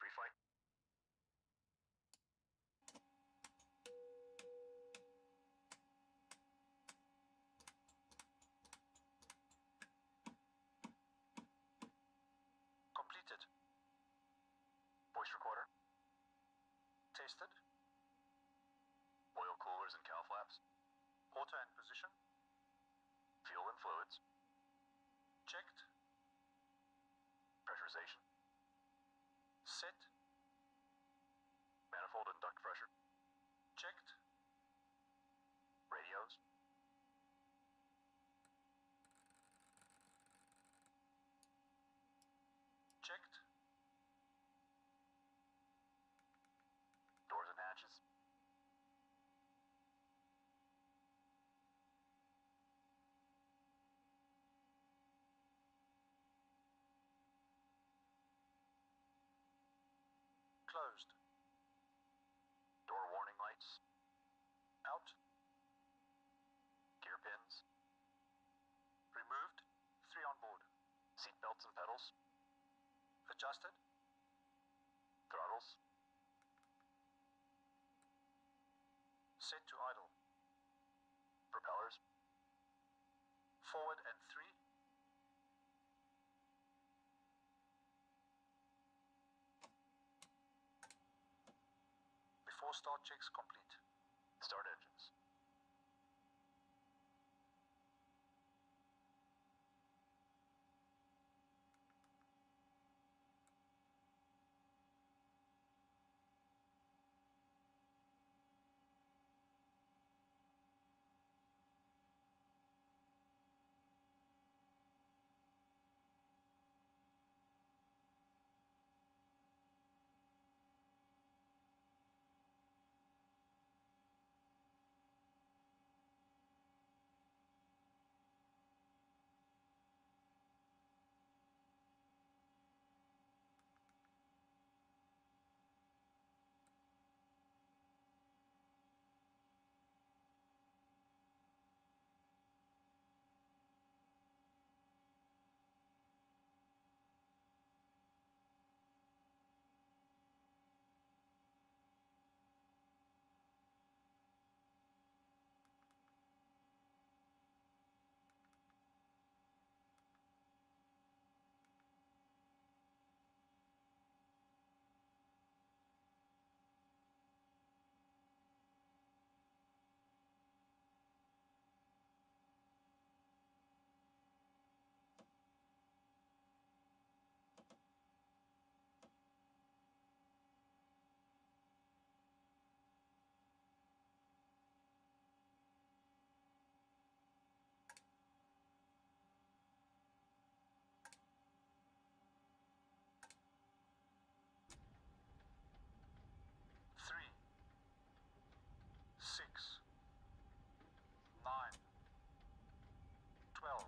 Pre-flight. Completed. Voice recorder. Tested. Oil coolers and cow flaps. Auto and position. Fuel and fluids. Checked. Pressurization. Set. Manifold and duct pressure. Checked. Radios. Checked. Doors and hatches. Closed. Door warning lights. Out. Gear pins. Removed. 3 on board. Seat belts and pedals. Adjusted. Throttles. Set to idle. Propellers. Forward and 3. Before start checks complete. Start engines. Three, 6, 9, 12.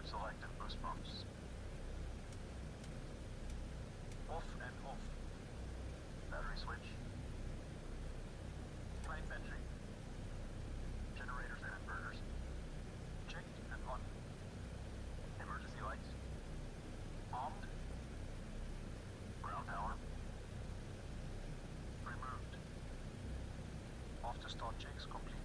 Selected boost pumps. Off and off. Battery switch. Plain battery. Generators and inverters. Checked and on. Emergency lights. Armed. Ground power. Removed. After start checks complete.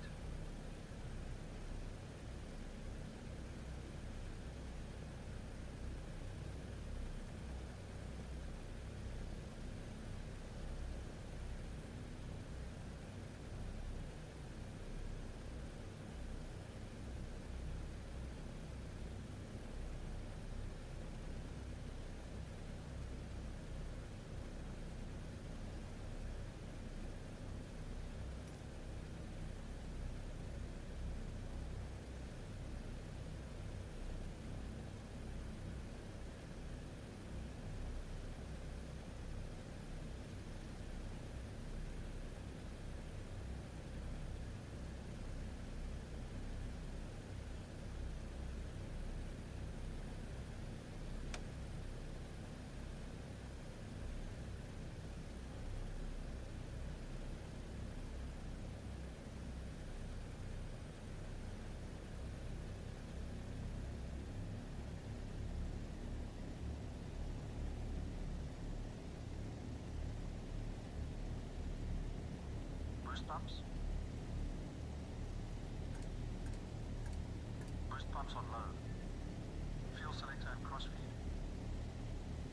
Boost pumps. Boost pumps on low. Fuel selector and crossfeed.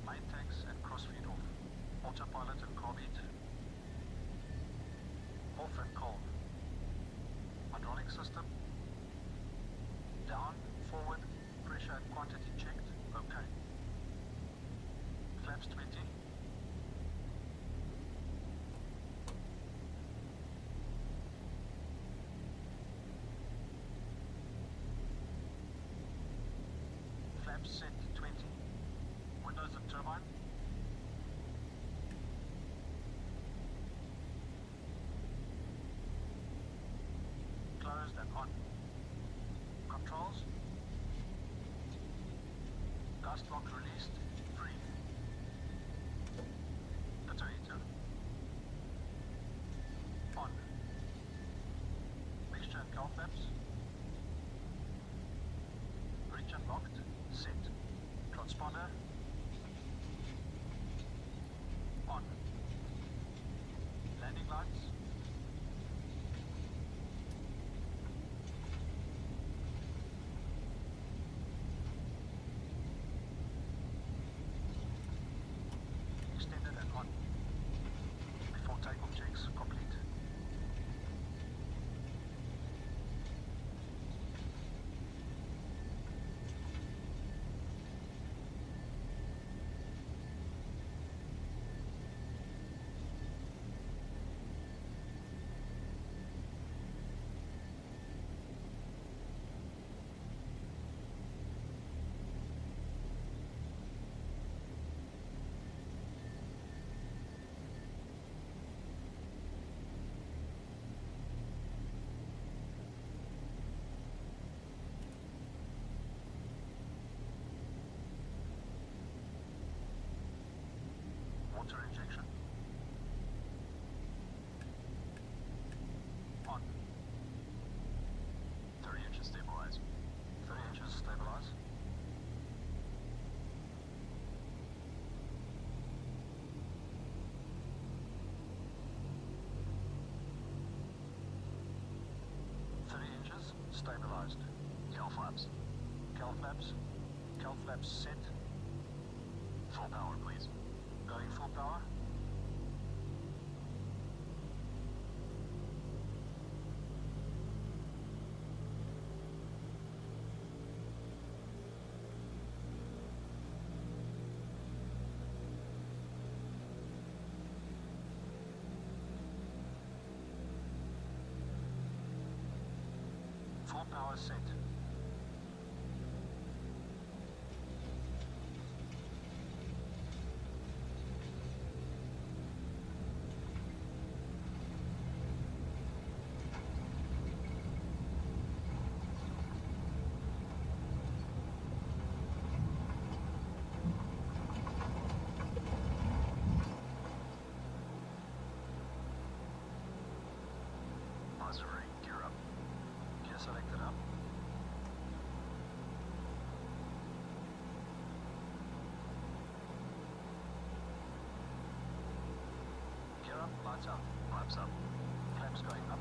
Main tanks and crossfeed off. Autopilot and carb heat. Off and cold. Hydraulic system. Down, forward, pressure and quantity checked. Okay. Flaps 20. Flaps set 20. Windows and turbine. Closed and on. Controls. Dust lock released. Free. Potato. On. Mixture and cowl flaps. Breach unlocked. Set. Transponder. On. Landing lights. Extended and on. Before takeoff checks complete. Water injection. On. 30 inches stabilize. 30 inches stabilize. Stabilized. Cal flaps. Cal flaps. Cal flaps set. Full power, please. Going full power. Full power set. advisory. Gear up. Gear selected up. Gear up, lights up, flaps up. Flaps going up.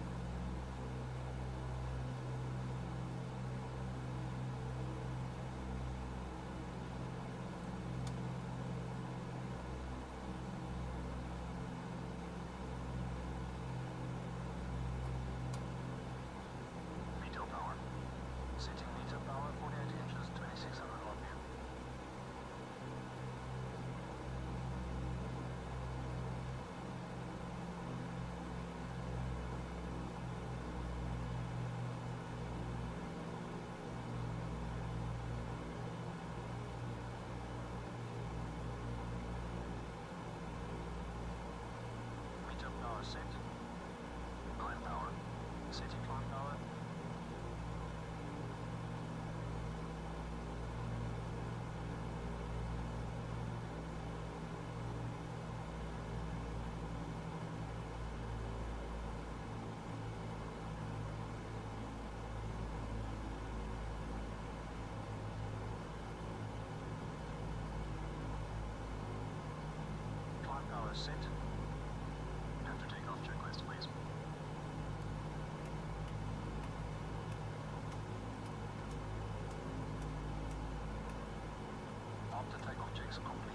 Meter power. Setting meter power 48 inches, 2600 RPM. Meter power set. Climb power. Setting climb power. Climb power set. After takeoff checklist, please. After takeoff checks complete.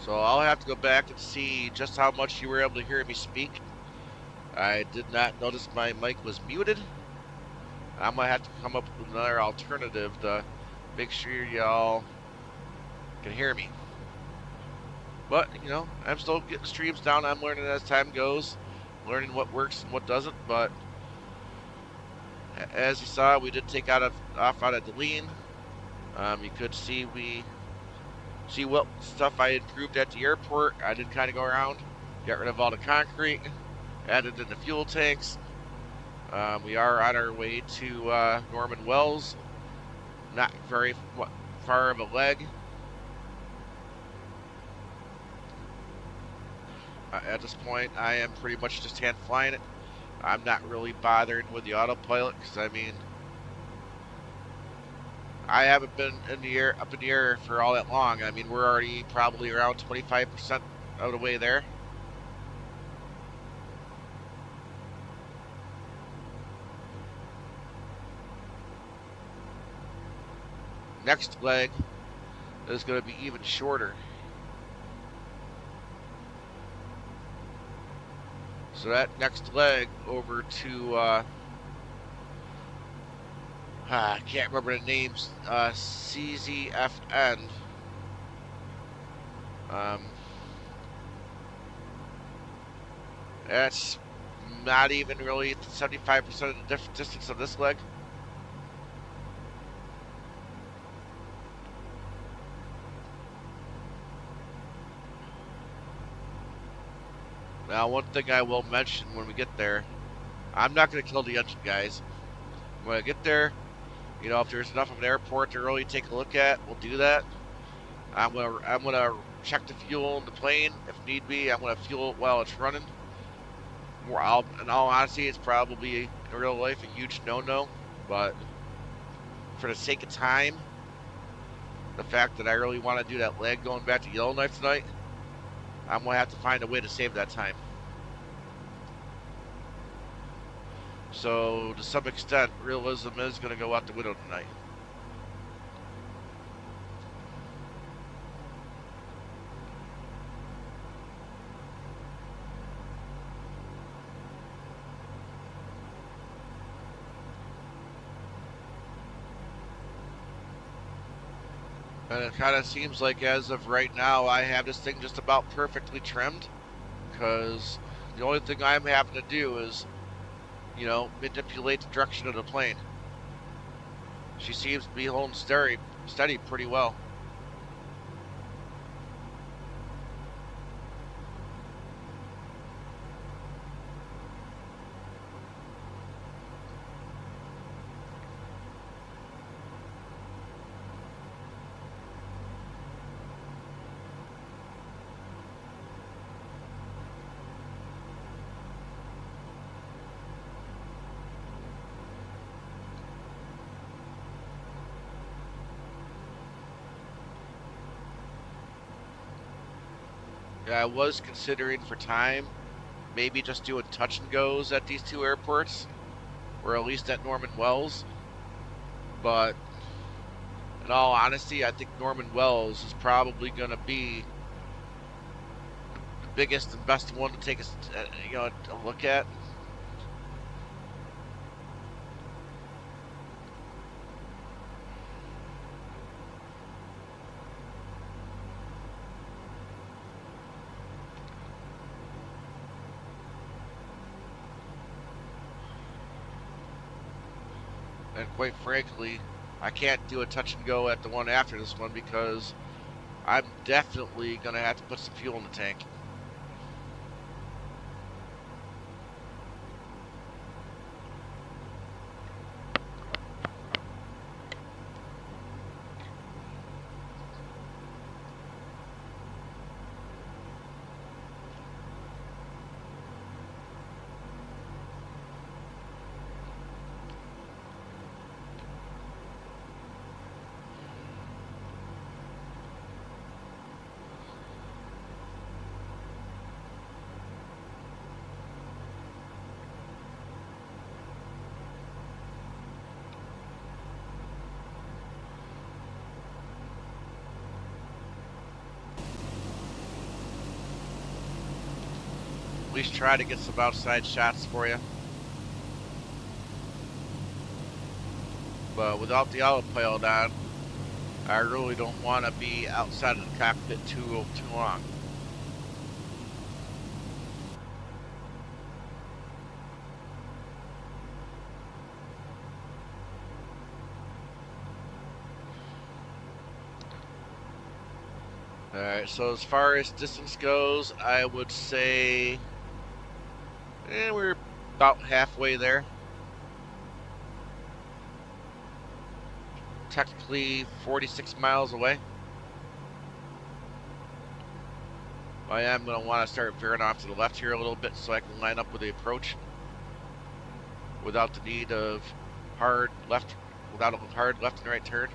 So I'll have to go back and see just how much you were able to hear me speak. I did not notice my mic was muted. I'm gonna have to come up with another alternative to make sure y'all can hear me. But, you know, I'm still getting streams down. I'm learning as time goes, learning what works and what doesn't. But as you saw, we did take off out of Deline. You could see what stuff I improved at the airport. I did kind of go around, get rid of all the concrete, added in the fuel tanks. We are on our way to Norman Wells. Not very far of a leg. At this point, I am pretty much just hand flying it. I'm not really bothered with the autopilot because, I mean, I haven't been up in the air for all that long. I mean, we're already probably around 25% of the way there. Next leg is going to be even shorter. So that next leg over to, I can't remember the names, CZFN. That's not even really 75% of the distance of this leg. Now, one thing I will mention when we get there, I'm not going to kill the engine, guys. When I get there, you know, if there's enough of an airport to really take a look at, we'll do that. I'm gonna check the fuel in the plane if need be. I'm gonna fuel it while it's running. In all honesty, it's probably in real life a huge no-no, but for the sake of time, the fact that I really want to do that leg going back to Yellowknife tonight, I'm gonna have to find a way to save that time. So to some extent, realism is gonna go out the window tonight. And it kind of seems like as of right now, I have this thing just about perfectly trimmed, because the only thing I'm having to do is, you know, manipulate the direction of the plane. She seems to be holding steady pretty well. Yeah, I was considering for time, maybe just doing touch and goes at these two airports, or at least at Norman Wells. But in all honesty, I think Norman Wells is probably going to be the biggest and best one to take a look at. And quite frankly, I can't do a touch and go at the one after this one because I'm definitely going to have to put some fuel in the tank. At least try to get some outside shots for you. But without the autopilot on, I really don't want to be outside of the cockpit too long. Alright, so as far as distance goes, I would say we're about halfway there. Technically 46 miles away. I am going to want to start veering off to the left here a little bit so I can line up with the approach without the need of hard left, without a hard left and right turn.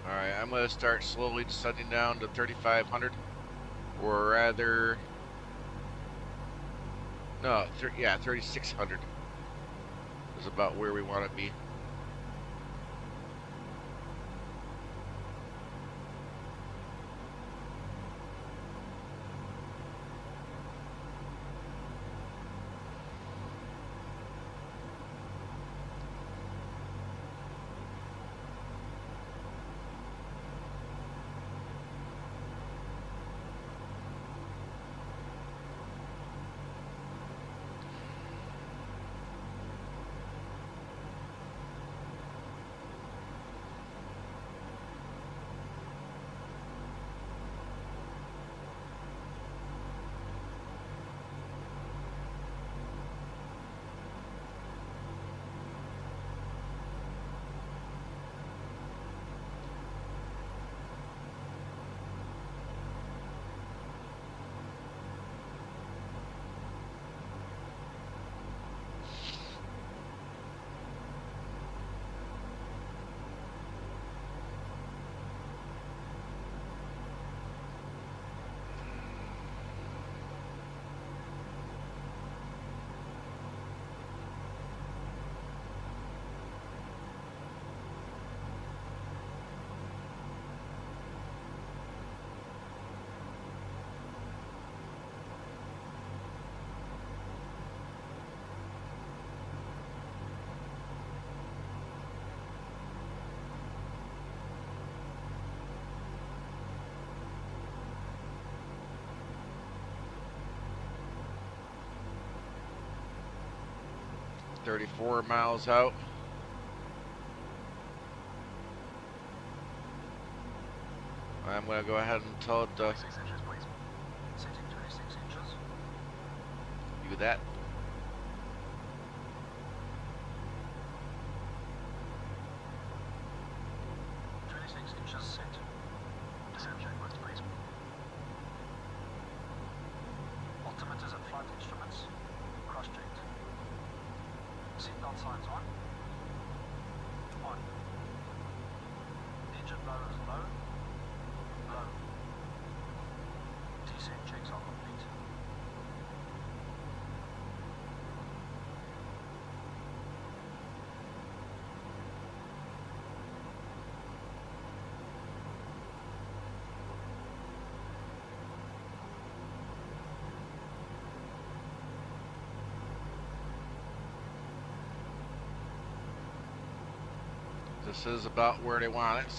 Alright, I'm going to start slowly descending down to 3,500, or rather, no, yeah, 3,600 is about where we want to be. $34 miles out. I'm going to go ahead and tell it to 6 inches, please. Setting 26 inches. do that. Set. Descent checklist, please. Altimeters and flight instruments. Cross-checked. Seatbelt signs on. On. Engine blower is This is about where they want it.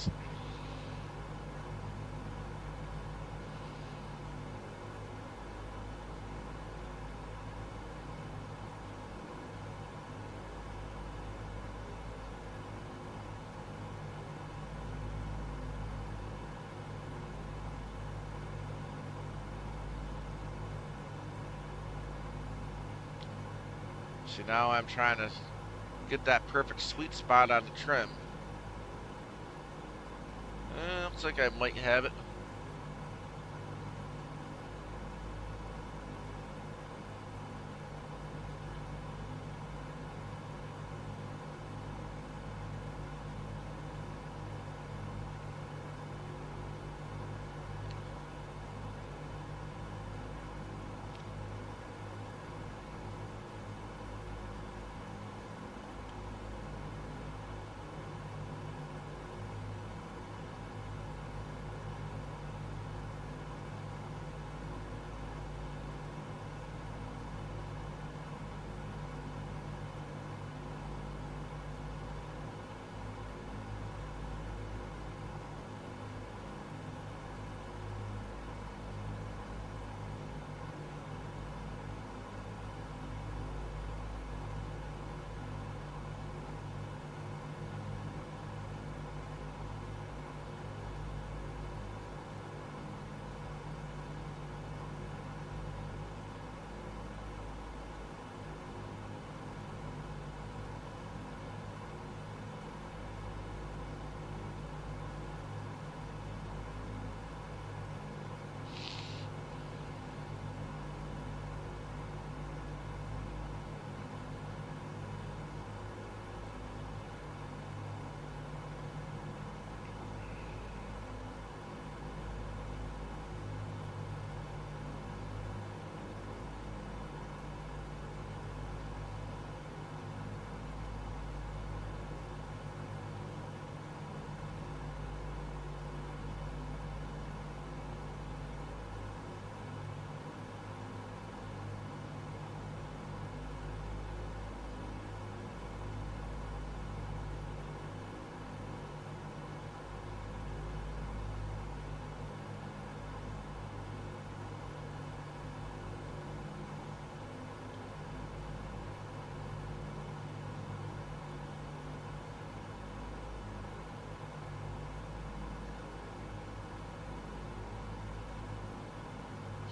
See, now I'm trying to get that perfect sweet spot on the trim. Looks like I might have it.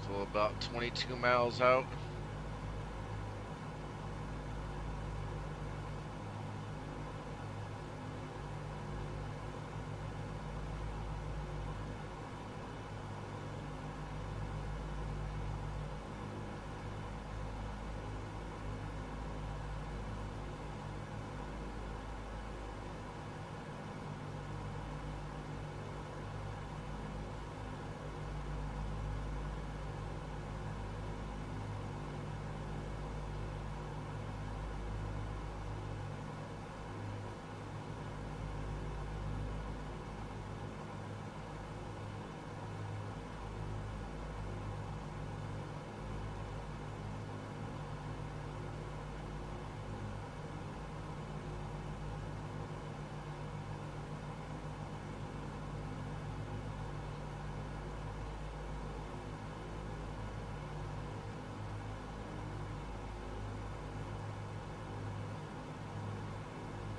So about 22 miles out.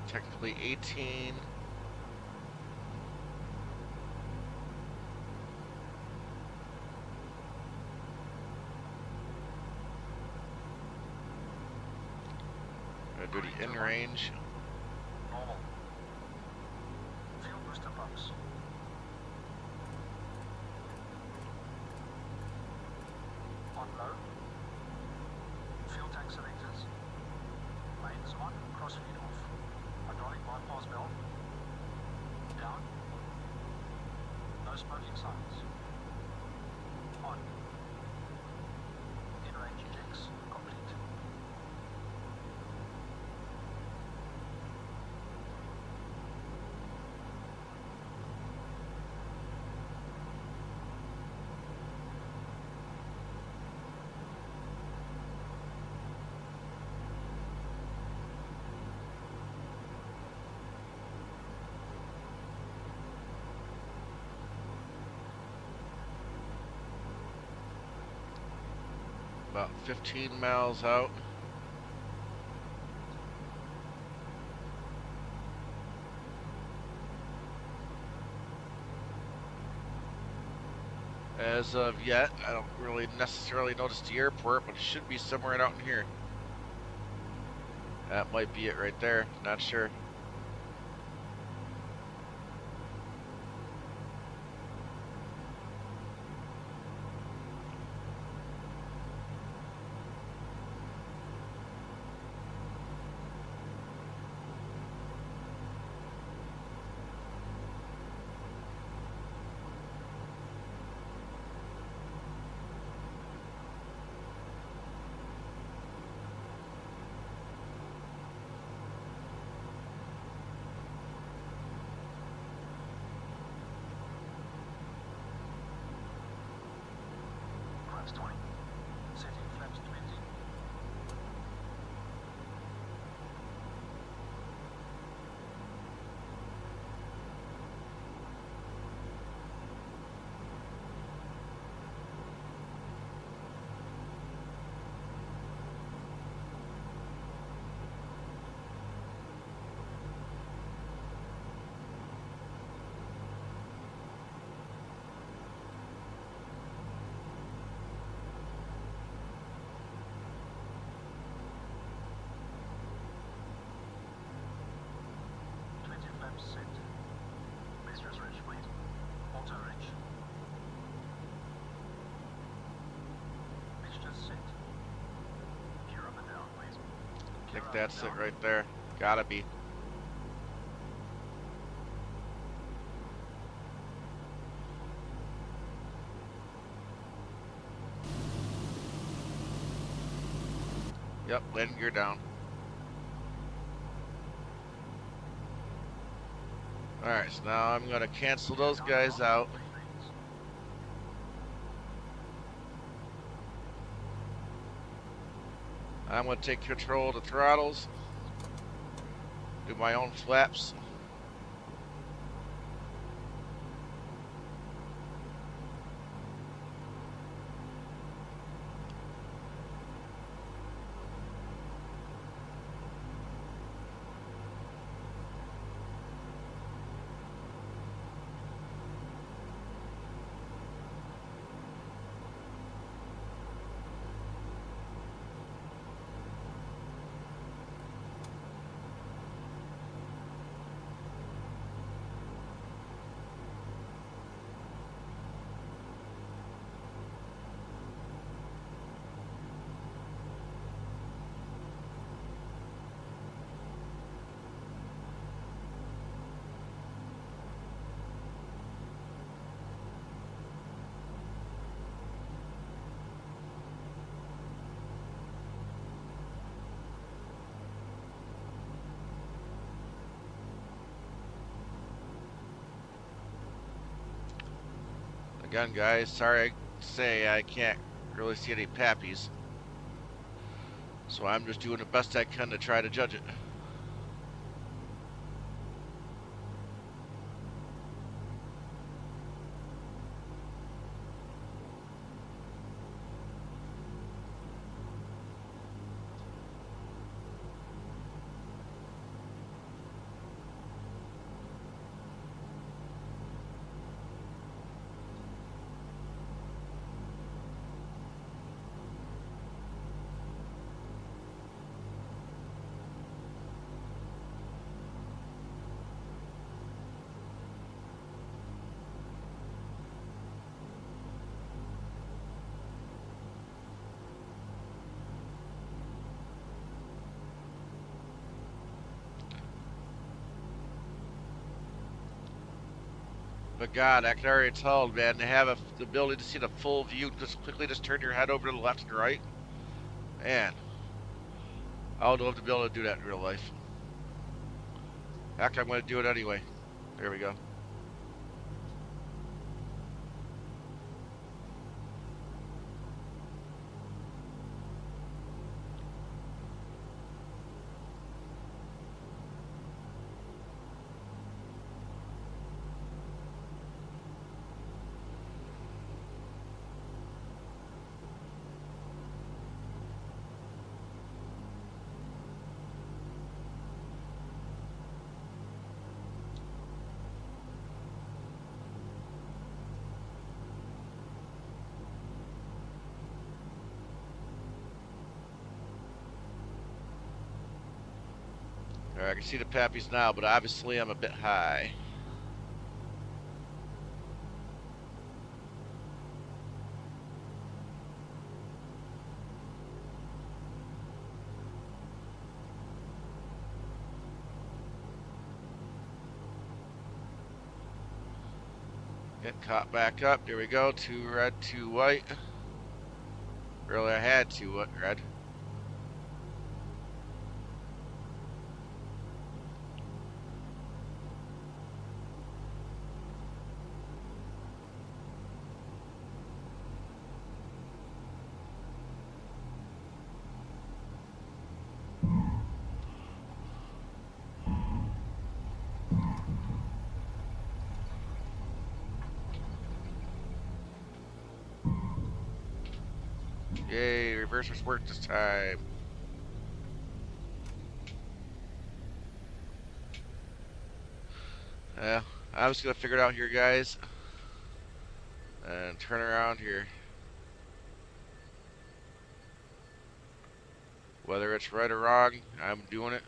Technically 18. Gonna do the in range. Normal. Fuel booster pumps. On low. Fuel tank selectors. Mains on, crossfeed off. Hydraulic bypass valve. Down. No smoking signs. On. In-range checks complete. about 15 miles out. As of yet, I don't really necessarily notice the airport, but it should be somewhere out in here. That might be it right there, not sure. Flaps 20. Setting flaps 20. Set. Mistress Ridge, please. Auto Ridge. Mixtures set. Gear up and down, please. I think that's it right there. Gotta be. Yep, landing gear down. Alright, so now I'm going to cancel those guys out. I'm going to take control of the throttles. Do my own flaps. Again, guys, sorry to say I can't really see any pappies. So I'm just doing the best I can to try to judge it. But God, I can already tell, man, to have the ability to see the full view, just quickly just turn your head over to the left and right. Man, I would love to be able to do that in real life. Heck, I'm going to do it anyway. There we go. Alright, I can see the pappies now, but obviously I'm a bit high. Get caught back up. There we go. 2 red, 2 white. Really, I had 2 red. Yay, reversers worked this time. Yeah, I'm just gonna figure it out here, guys. And turn around here. Whether it's right or wrong, I'm doing it.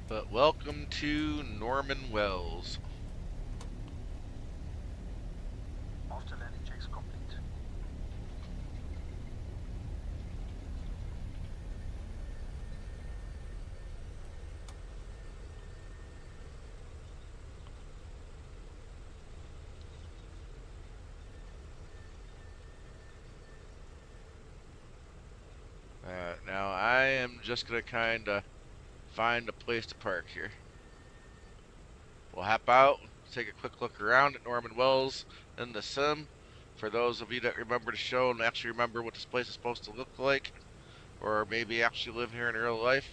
But welcome to Norman Wells. After landing checks complete. Now I am just gonna kinda find a place to park here. We'll hop out, take a quick look around at Norman Wells in the sim. For those of you that remember the show and actually remember what this place is supposed to look like, or maybe actually live here in real life,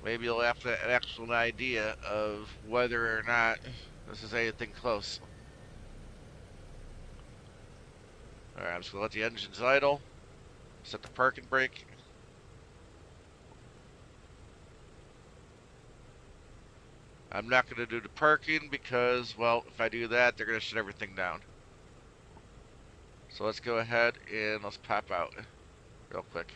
maybe you'll have an actual idea of whether or not this is anything close. Alright, I'm just gonna let the engines idle, set the parking brake. I'm not going to do the parking because, well, if I do that, they're going to shut everything down. So let's go ahead and let's pop out real quick.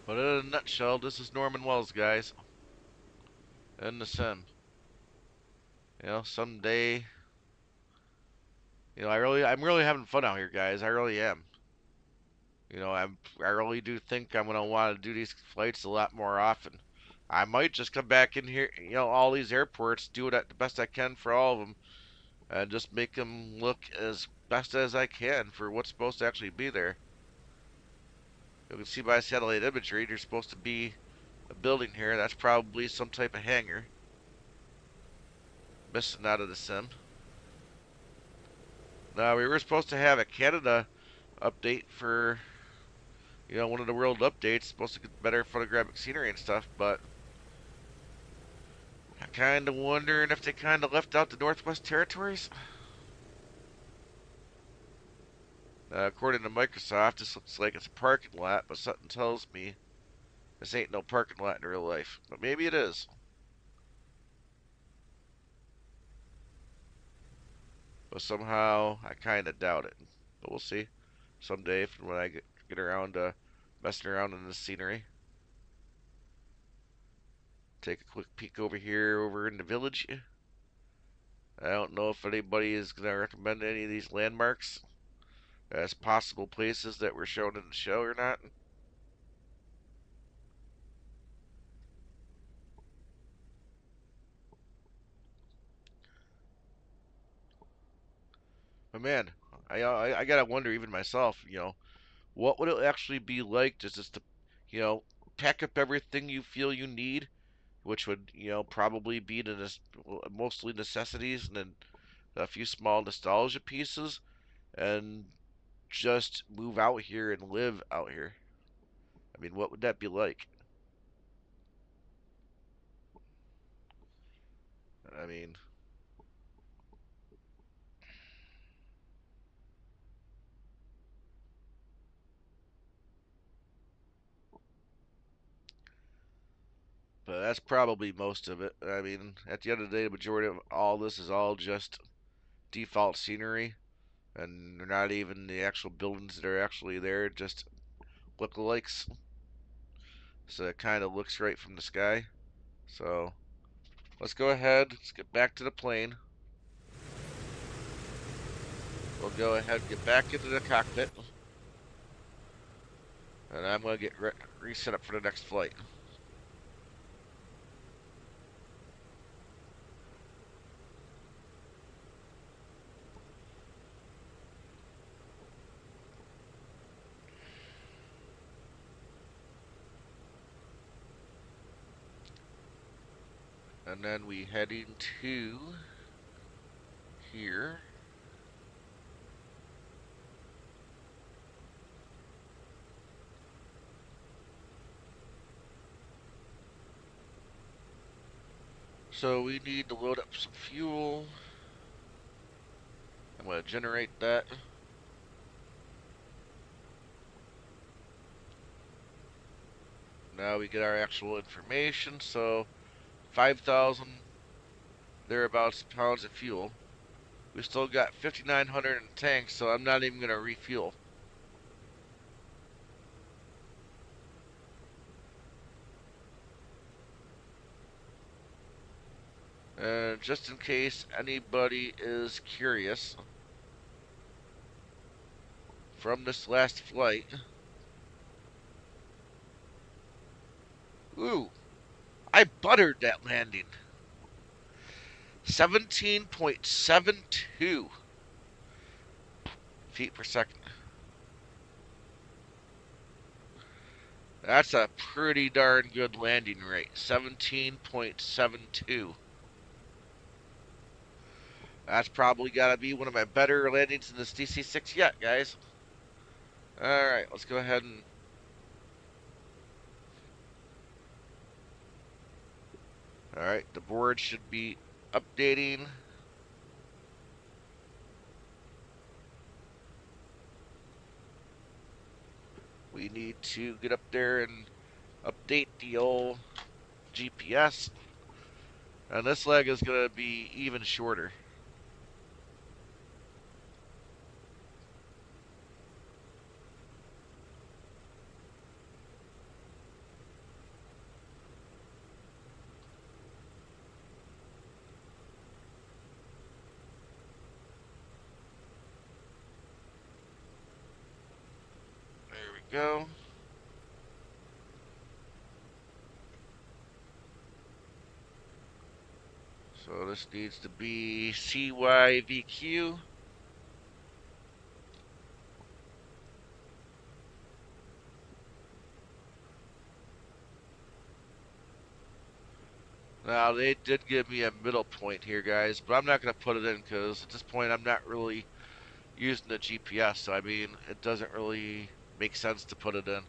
But in a nutshell, this is Norman Wells, guys. In the sim. You know, someday, you know, I'm really having fun out here, guys. I really am. You know, I really do think I'm gonna want to do these flights a lot more often. I might just come back in here, you know, all these airports, do it at the best I can for all of them, and just make them look as best as I can for what's supposed to actually be there. You can see by satellite imagery, there's supposed to be a building here. That's probably some type of hangar. Missing out of the sim. Now, we were supposed to have a Canada update for, you know, one of the world updates. Supposed to get better photographic scenery and stuff, but I'm kind of wondering if they kind of left out the Northwest Territories. According to Microsoft, this looks like it's a parking lot, but something tells me this ain't no parking lot in real life. But maybe it is. But somehow, I kind of doubt it. But we'll see. Someday, when I get around to messing around in the scenery. Take a quick peek over here, over in the village. I don't know if anybody is going to recommend any of these landmarks as possible places that were shown in the show or not. But man, I gotta wonder even myself, what would it actually be like just to, you know, pack up everything you feel you need, which would, probably be mostly necessities and then a few small nostalgia pieces, and just move out here and live out here. I mean, what would that be like? I mean, but that's probably most of it. I mean, at the end of the day, the majority of all this is all just default scenery, and they're not even the actual buildings that are actually there, just lookalikes. So it kind of looks right from the sky. So let's go ahead. Let's get back to the plane. We'll go ahead and get back into the cockpit. And I'm going to get reset up for the next flight. And then we head into here. So we need to load up some fuel. I'm going to generate that. Now we get our actual information. So 5,000 thereabouts pounds of fuel. We still got 5,900 in tanks, so I'm not even going to refuel. And just in case anybody is curious, from this last flight, ooh, I buttered that landing. 17.72 feet per second. That's a pretty darn good landing rate. 17.72. That's probably got to be one of my better landings in this DC6 yet, guys. Alright, let's go ahead and... Alright, the board should be updating. We need to get up there and update the old GPS. And this leg is going to be even shorter. There we go. So this needs to be CYVQ. Now, they did give me a middle point here, guys, but I'm not going to put it in because at this point I'm not really using the GPS, so I mean, it doesn't really make sense to put it in.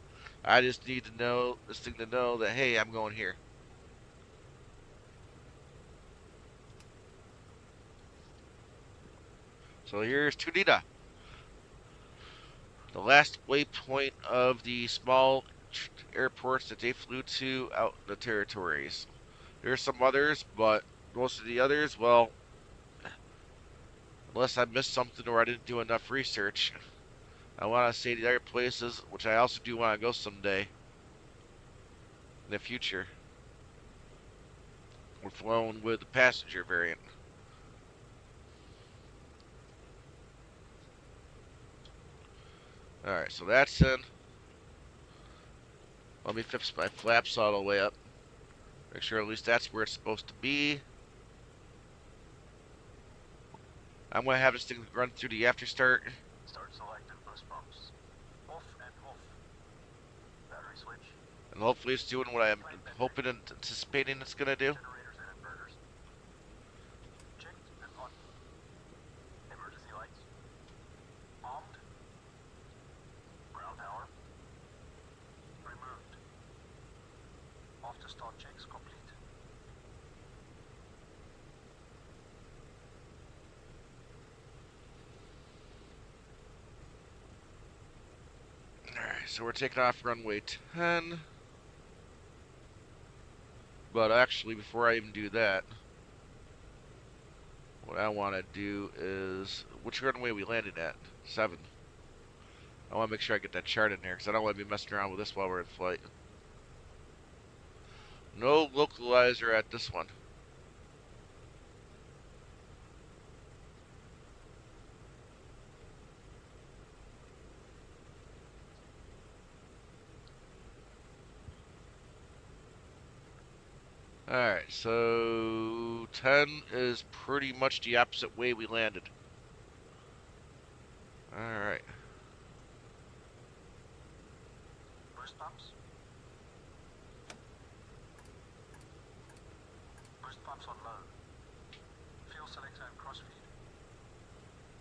I just need to know, this thing to know that, hey, I'm going here. So here's Tulita, the last waypoint of the small airports that they flew to out in the territories. There's some others, but most of the others, well, unless I missed something or I didn't do enough research, I want to say the other places, which I also do want to go someday in the future. We're flown with the passenger variant. Alright, so that's in. Let me fix my flaps all the way up. Make sure at least that's where it's supposed to be. I'm going to have this thing run through the after start. Start selected boost pumps. Off and off. Battery switch. And hopefully it's doing what I'm hoping and anticipating it's going to do. Generators and inverters. Checked and on. Emergency lights. Armed. Ground power. Removed. After start checks complete. Alright, so we're taking off runway 10. But actually, before I even do that, what I want to do is, which runway are we landing at? 7. I want to make sure I get that chart in there, because I don't want to be messing around with this while we're in flight. No localizer at this one. Alright, so 10 is pretty much the opposite way we landed. Alright. Boost pumps. Boost pumps on low. Fuel selector and crossfeed.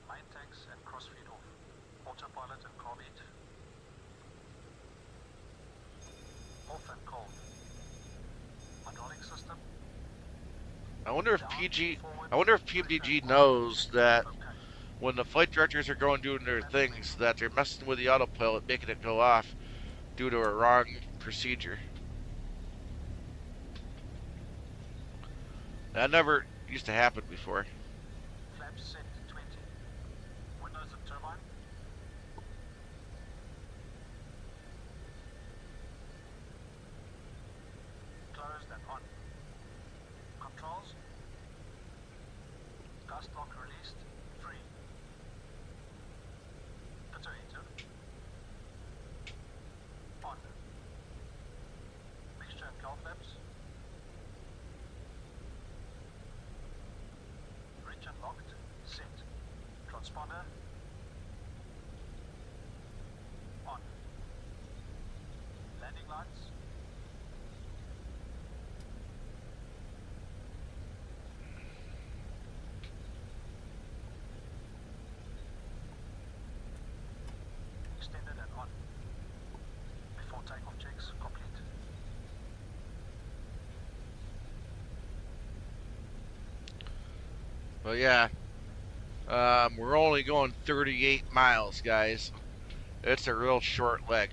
Main tanks and crossfeed off. Autopilot and carb heat. Off and cold. Hydraulic system. I wonder if Pmdg knows that when the flight directors are going doing their things, that they're messing with the autopilot, making it go off due to a wrong procedure. That never used to happen before. Flaps set 20. Windows and turbine. Closed and on. Controls. Gust lock released. Free. Pitter on. Mixture and cold flaps. Region locked. Set. Transponder. On. Landing lights. Extended and on. Before takeoff checks complete. But yeah, we're only going 38 miles, guys. It's a real short leg.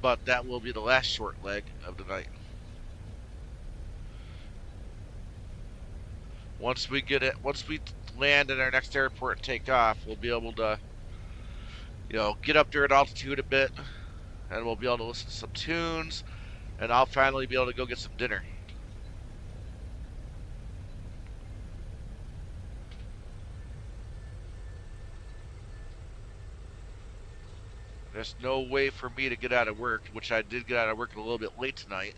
But that will be the last short leg of the night. Once we land at our next airport and take off, we'll be able to, get up there at altitude a bit, and we'll be able to listen to some tunes, and I'll finally be able to go get some dinner. There's no way for me to get out of work, which I did get out of work a little bit late tonight.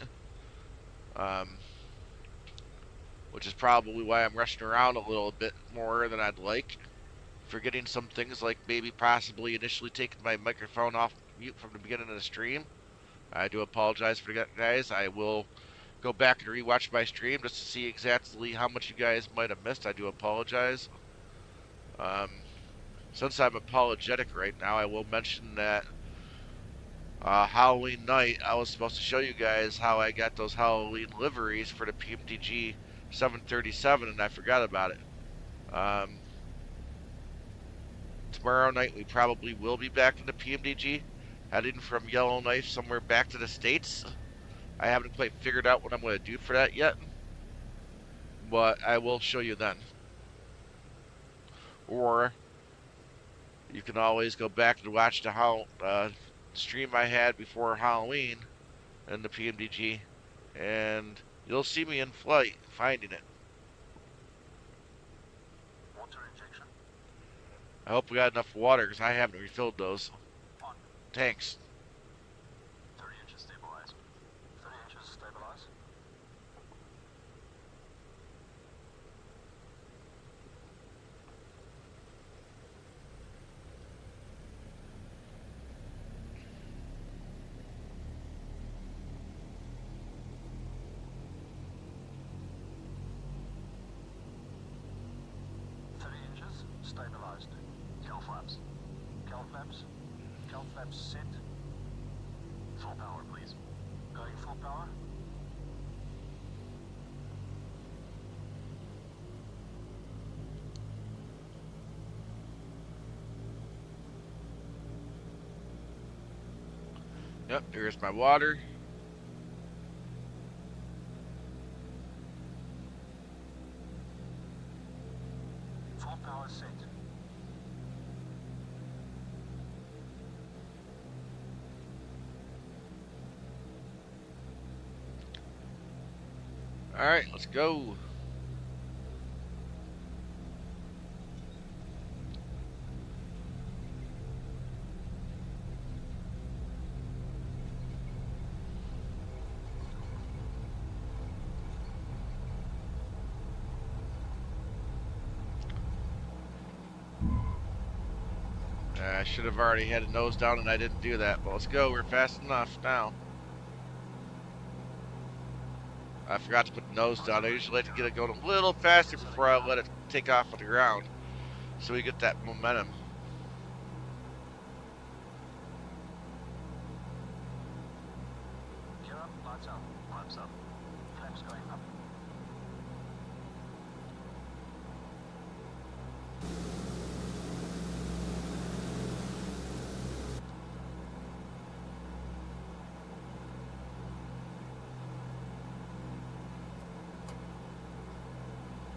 Which is probably why I'm rushing around a little bit more than I'd like. Forgetting some things like maybe possibly initially taking my microphone off mute from the beginning of the stream. I do apologize for that, guys. I will go back and rewatch my stream just to see exactly how much you guys might have missed. I do apologize. Since I'm apologetic right now, I will mention that Halloween night, I was supposed to show you guys how I got those Halloween liveries for the Pmdg 737, and I forgot about it. Tomorrow night, we probably will be back in the Pmdg, heading from Yellowknife somewhere back to the States. I haven't quite figured out what I'm going to do for that yet, but I will show you then. Or you can always go back and watch the stream I had before Halloween in the Pmdg, and you'll see me in flight finding it. Water injection. I hope we got enough water because I haven't refilled those On. tanks. 30 inches stabilize. 30 inches stabilize. stabilized. Kill flaps. Kill flaps. Kill flaps set. Full power, please. Going full power. Yep, there's my water. Full power set. Alright, let's go. I should have already had a nose down and I didn't do that, but let's go. We're fast enough now. I forgot to put the nose down. I usually like to get it going a little faster before I let it take off on the ground, so we get that momentum. Gear up, lights up, lights up. Flaps going up.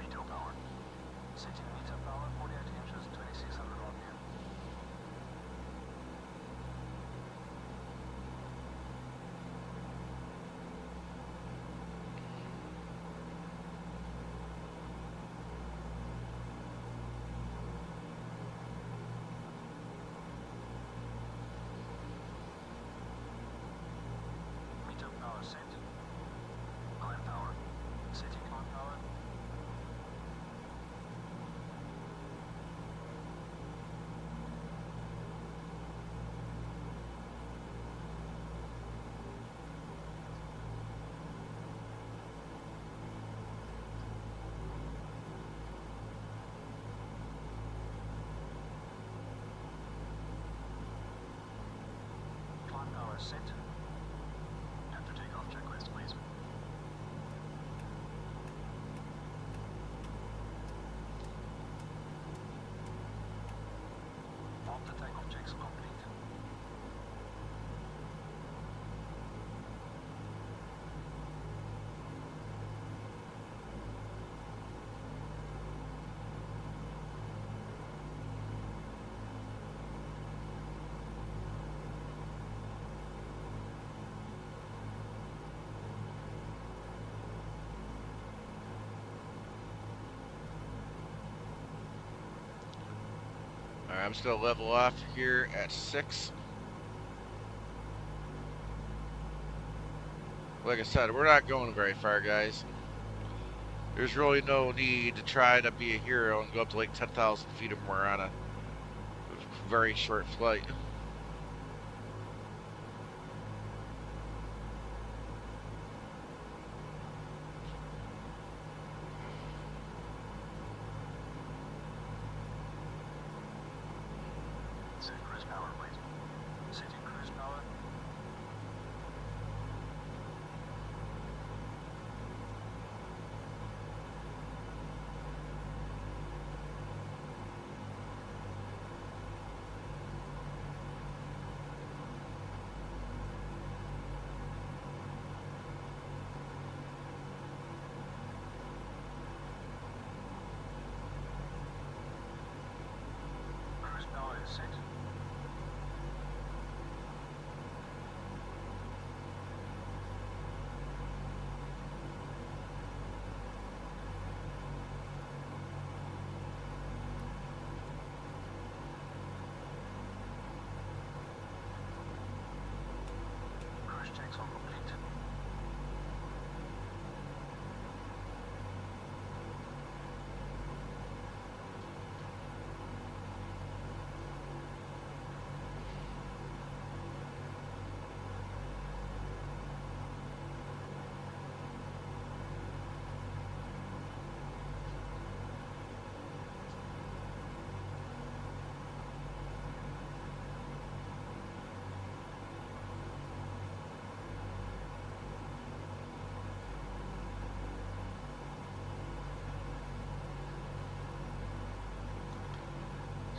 Meter power. Setting meter power, 48 inches, 2600 RPM. Meter power set. Climb power. Setting climb power. Climb power set. Have to take off checklist, please. After takeoff checks complete. Alright, I'm just going to level off here at 6. Like I said, we're not going very far, guys. There's really no need to try to be a hero and go up to like 10,000 feet or more on a very short flight. Set cruise power, please. Setting cruise power. Cruise power is set. Cruise checks are complete.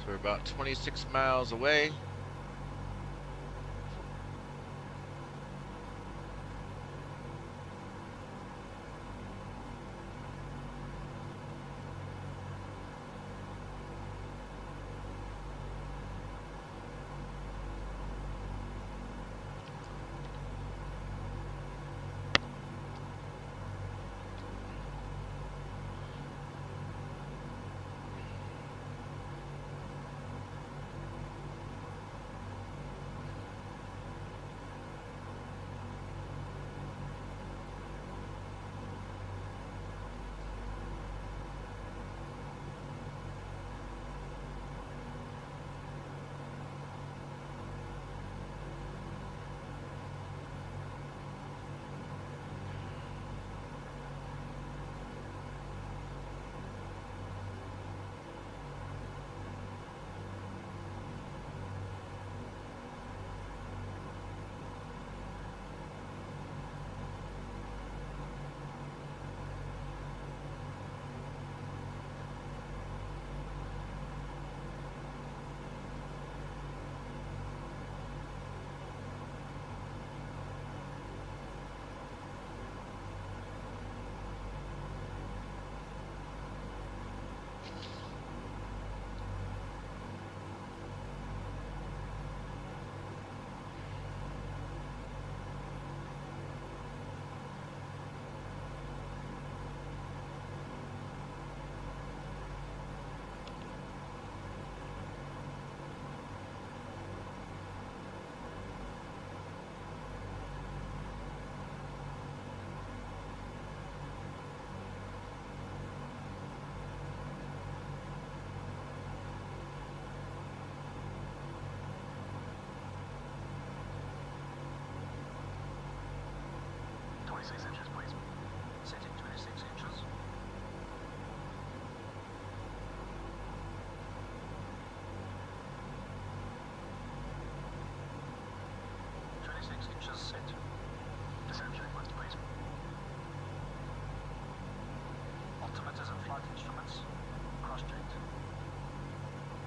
So we're about 26 miles away.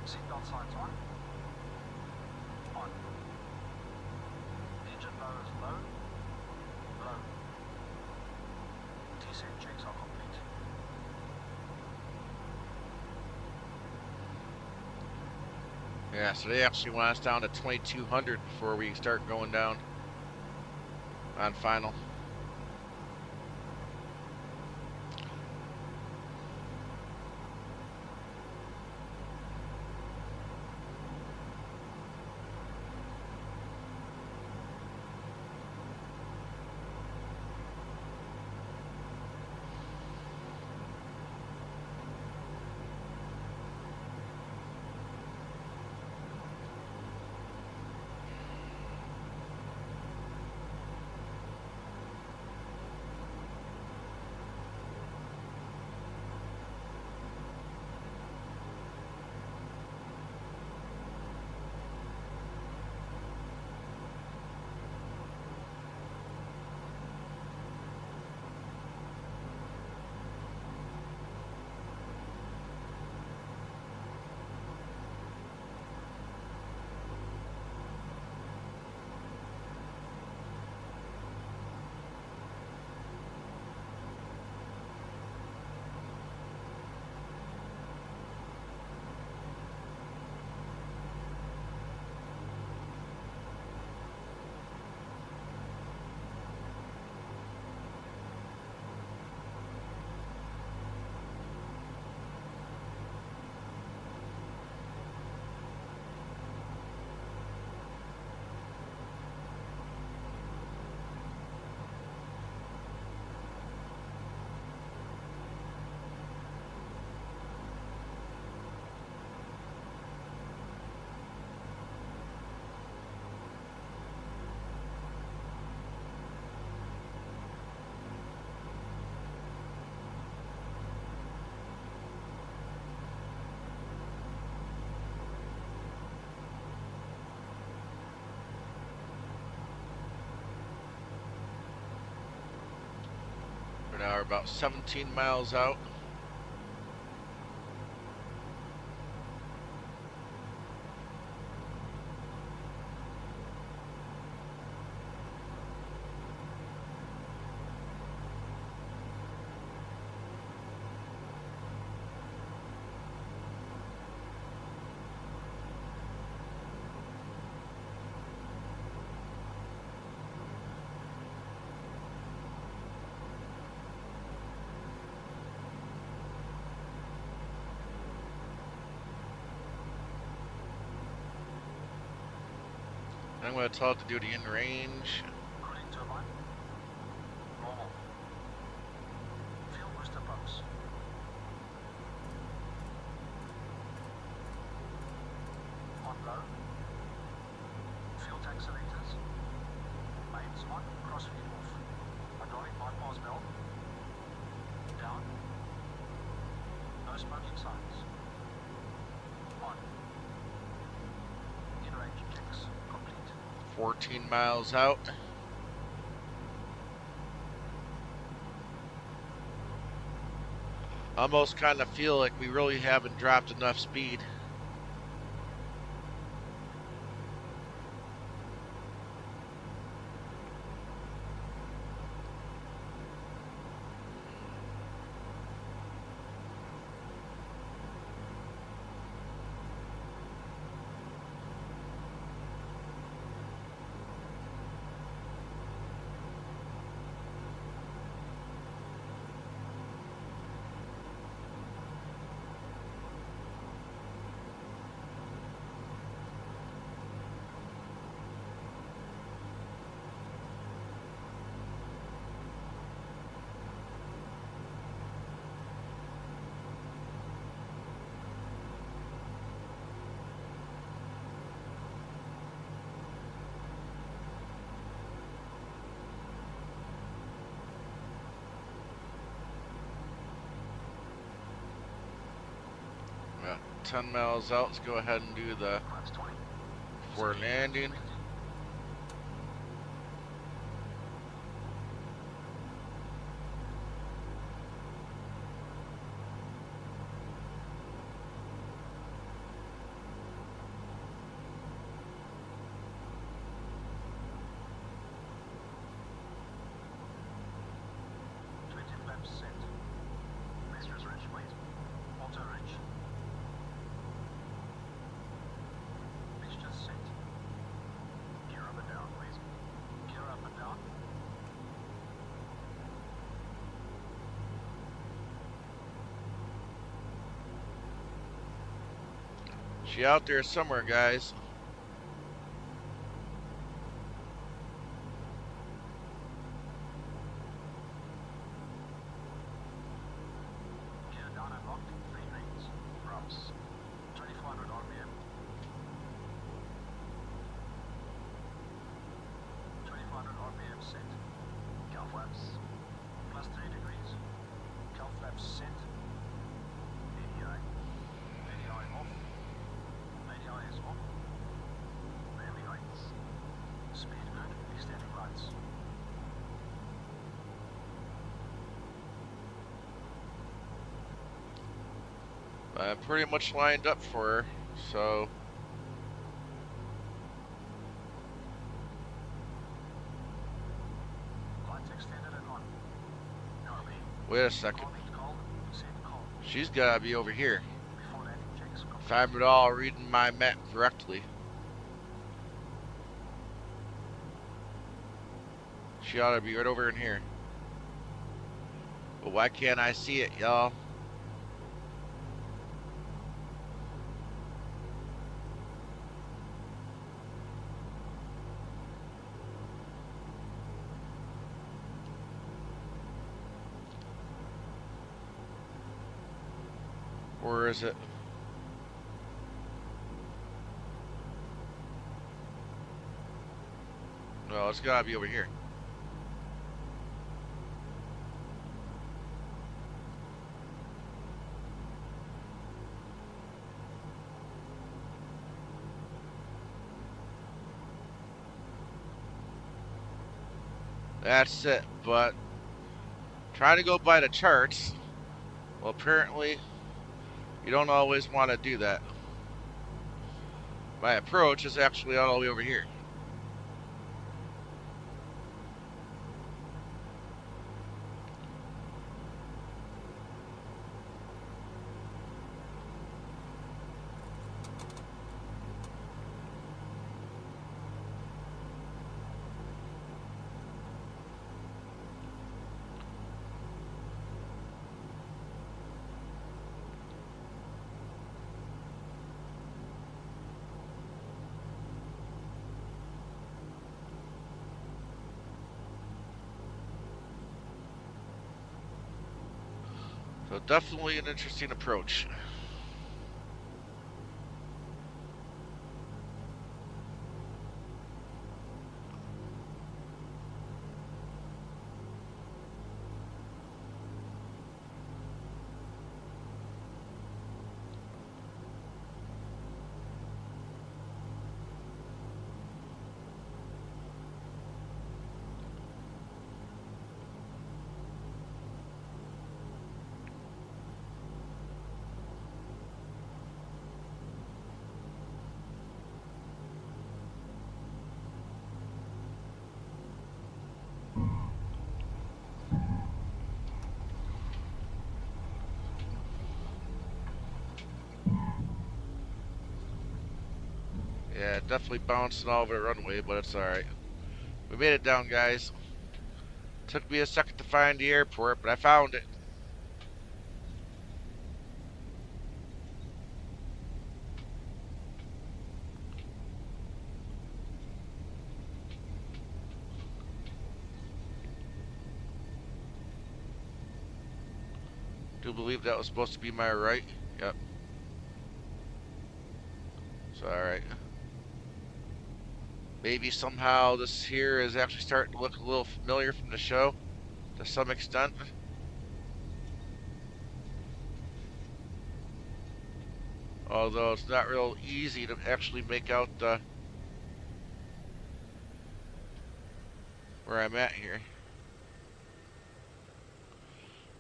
Seatbelt signs on. On. Engine low is low. Low. Descent checks are complete. Yeah, so they actually want us down to 2200 before we start going down on final. We're now about 17 miles out. I'm going to tell it to do the in range. Cooling turbine. Normal. Fuel booster pumps. On low. Fuel tank selectors. Mains on. Crossfeed off. Hydraulic bypass valve. Down. No smoking signs. On. In-range checks complete. 14 miles out. Almost kind of feel like we really haven't dropped enough speed. About 10 miles out. Let's go ahead and do the before landing. She out there somewhere, guys. Gear down and locked. 3 lanes. Ramps. 2400 RPM. 2400 RPM set. Cow flaps. +3 degrees. Cow flaps set. ADI. ADI off. ADI is on. Barely lights. Speed good. Extending lights. I'm pretty much lined up for her, so Lights extended and on. Norby. wait a second. Call means call. Set call. She's gotta be over here. Before landing checks complete. If I'm at all reading my map correctly. She ought to be right over in here. But why can't I see it, y'all? Where is it? No, it's gotta be over here. That's it, but trying to go by the charts, well, apparently you don't always want to do that. My approach is actually all the way over here. So definitely an interesting approach. Yeah, definitely bouncing all over the runway, but it's alright. We made it down, guys. Took me a second to find the airport, but I found it. Do believe that was supposed to be my right. Yep. It's alright. Maybe somehow this here is actually starting to look a little familiar from the show to some extent. Although it's not real easy to actually make out where I'm at here.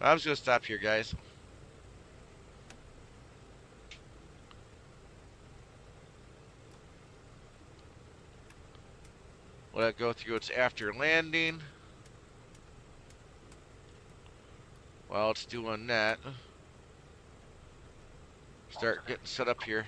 I'm just going to stop here, guys. Let it go through its after landing. While it's doing that, start getting set up here.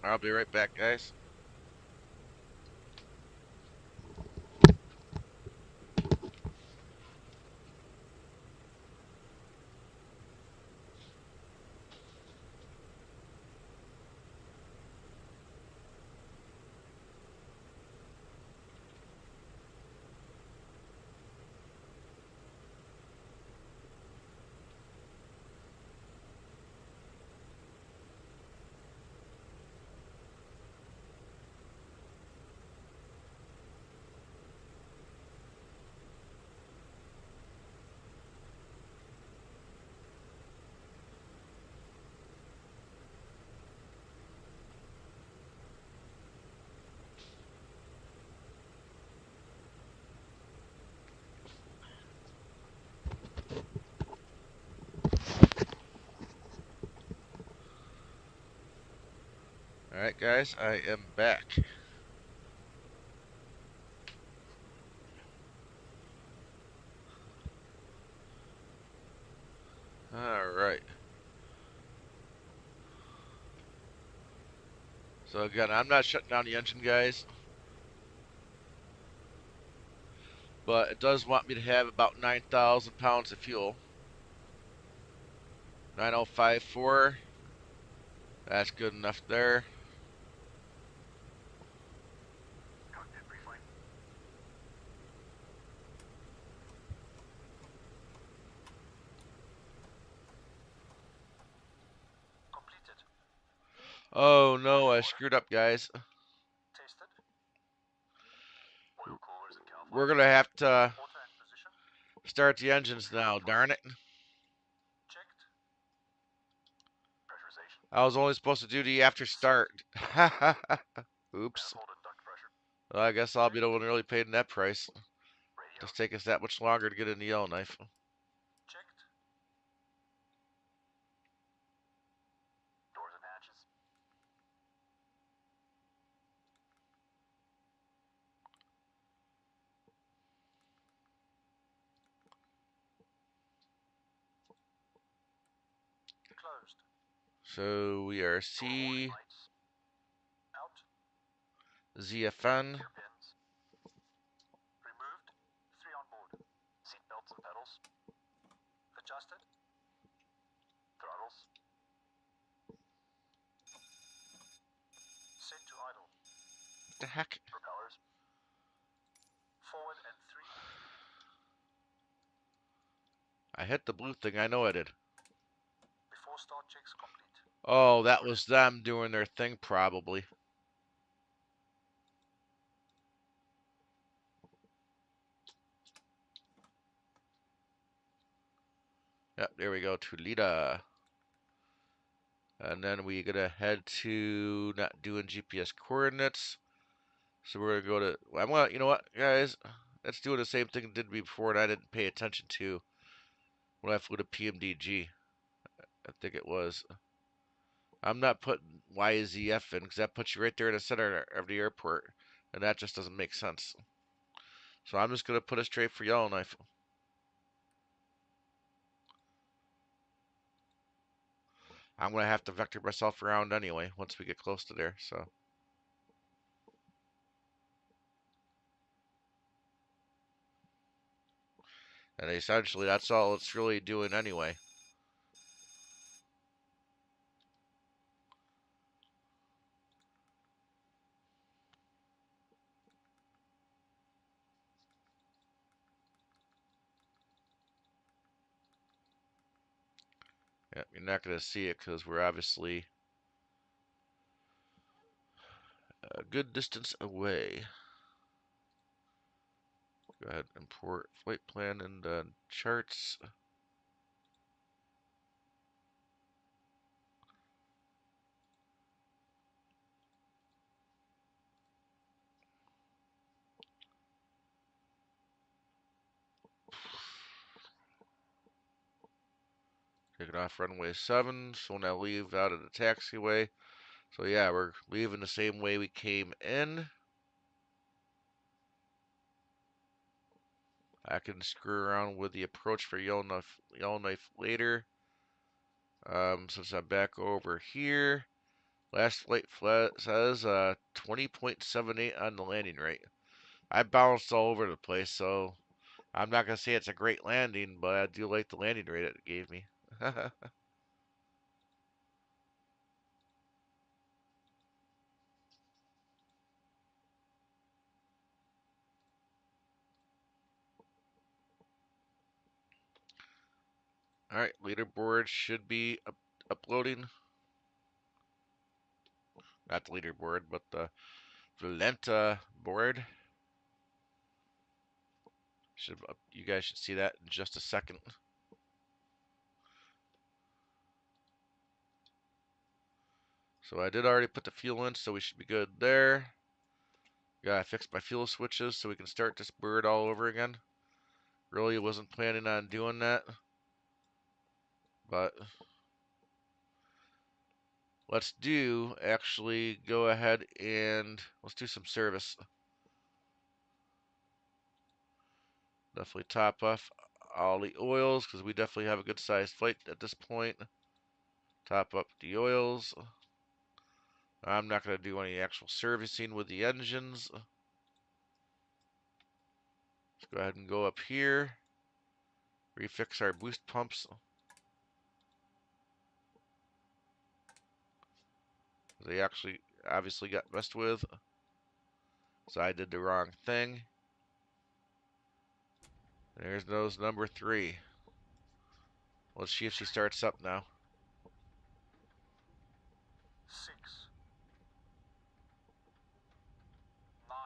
I'll be right back, guys. Alright, guys, I am back. Alright. So again, I'm not shutting down the engine, guys. But it does want me to have about 9,000 pounds of fuel. 9054. That's good enough there. Cockpit briefing. Completed. Oh no, I screwed up, guys. Tasted. Oil coolers and cow We're flaps. gonna have to Water and position. start the engines now, darn it. Checked. Pressurization. I was only supposed to do the after start. Oops. Manifold and duct pressure. Well, I guess I'll be the one really paying that price. Radio. Just take us that much longer to get in the Yellowknife. Checked. Doors and hatches. Closed. So we are Door warning lights. Out. CZFN. Hairpins. Removed. 3 on board. Seat belts and pedals. Adjusted. Throttles. Set to idle. What the heck? Propellers. Forward and 3. I hit the blue thing. I know I did. Before start checks complete. Oh, that was them doing their thing probably. Yep, there we go. Tulita. And then we gonna head to not doing GPS coordinates. So we're gonna go to. I'm gonna. You know what, guys? Let's do the same thing it did before, and I didn't pay attention to when I flew to PMDG. I think it was. I'm not putting YZF in because that puts you right there in the center of the airport, and that just doesn't make sense. So I'm just gonna put it straight for Yellowknife. I'm gonna have to vector myself around anyway once we get close to there. So. And essentially, that's all it's really doing anyway. Yep, you're not going to see it because we're obviously a good distance away. Go ahead and import flight plan and charts. Taking off runway 7, so when I leave out of the taxiway. So yeah, we're leaving the same way we came in. I can screw around with the approach for Yellowknife later. Since I'm back over here, last flight says 20.78 on the landing rate. I bounced all over the place, so I'm not going to say it's a great landing, but I do like the landing rate it gave me. Alright, leaderboard should be uploading. Not the leaderboard, but the Valenta board. You guys should see that in just a second. So I did already put the fuel in, so we should be good there. Gotta fix my fuel switches so we can start this bird all over again. Really wasn't planning on doing that, but let's actually go ahead and let's do some service. Definitely top off all the oils because we definitely have a good sized flight at this point. Top up the oils. I'm not going to do any actual servicing with the engines. Let's go ahead and go up here. Refix our boost pumps. They actually obviously got messed with. So I did the wrong thing. There's nose number 3. Let's see if she starts up now. 6. 9.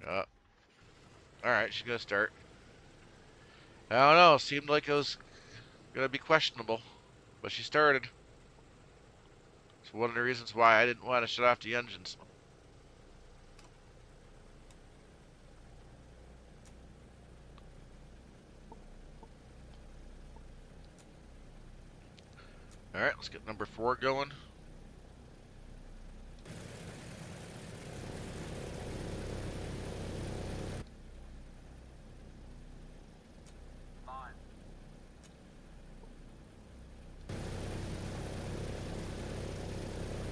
12. Alright, she's going to start. I don't know. Seemed like it was gonna be questionable, but she started. It's one of the reasons why I didn't want to shut off the engines. All right, let's get number 4 going.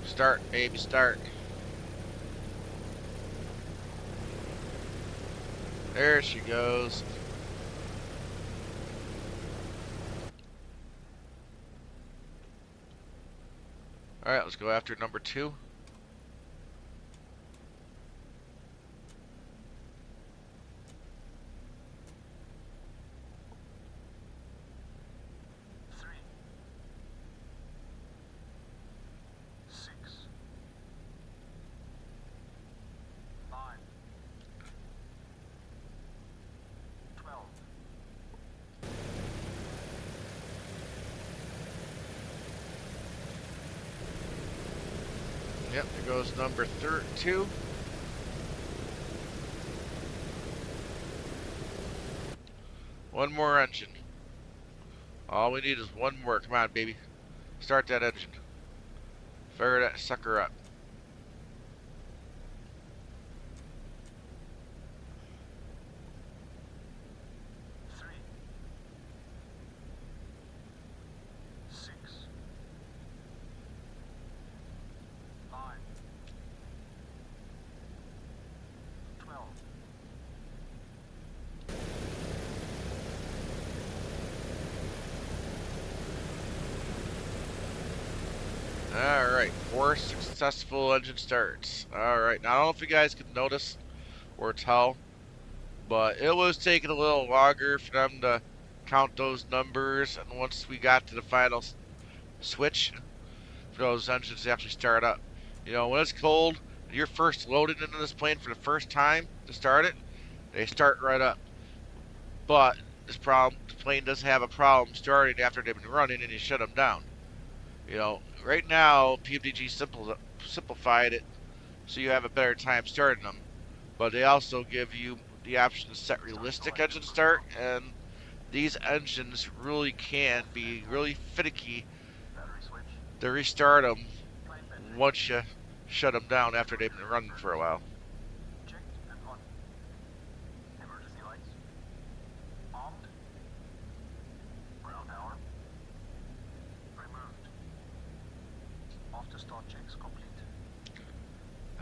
Start, baby, start. There she goes. All right, let's go after number 2. Yep, there goes number 2. One more engine. All we need is one more. Come on, baby. Start that engine. Fire that sucker up. Alright, 4 successful engine starts. Alright, now I don't know if you guys could notice or tell, but it was taking a little longer for them to count those numbers, and once we got to the final switch, for those engines to actually start up. You know, when it's cold, and you're first loaded into this plane for the first time to start it, they start right up. But the plane does have a problem starting after they've been running, and you shut them down. You know, right now, Pmdg simplified it so you have a better time starting them. But they also give you the option to set realistic engine start, and these engines really can be really finicky to restart them once you shut them down after they've been running for a while.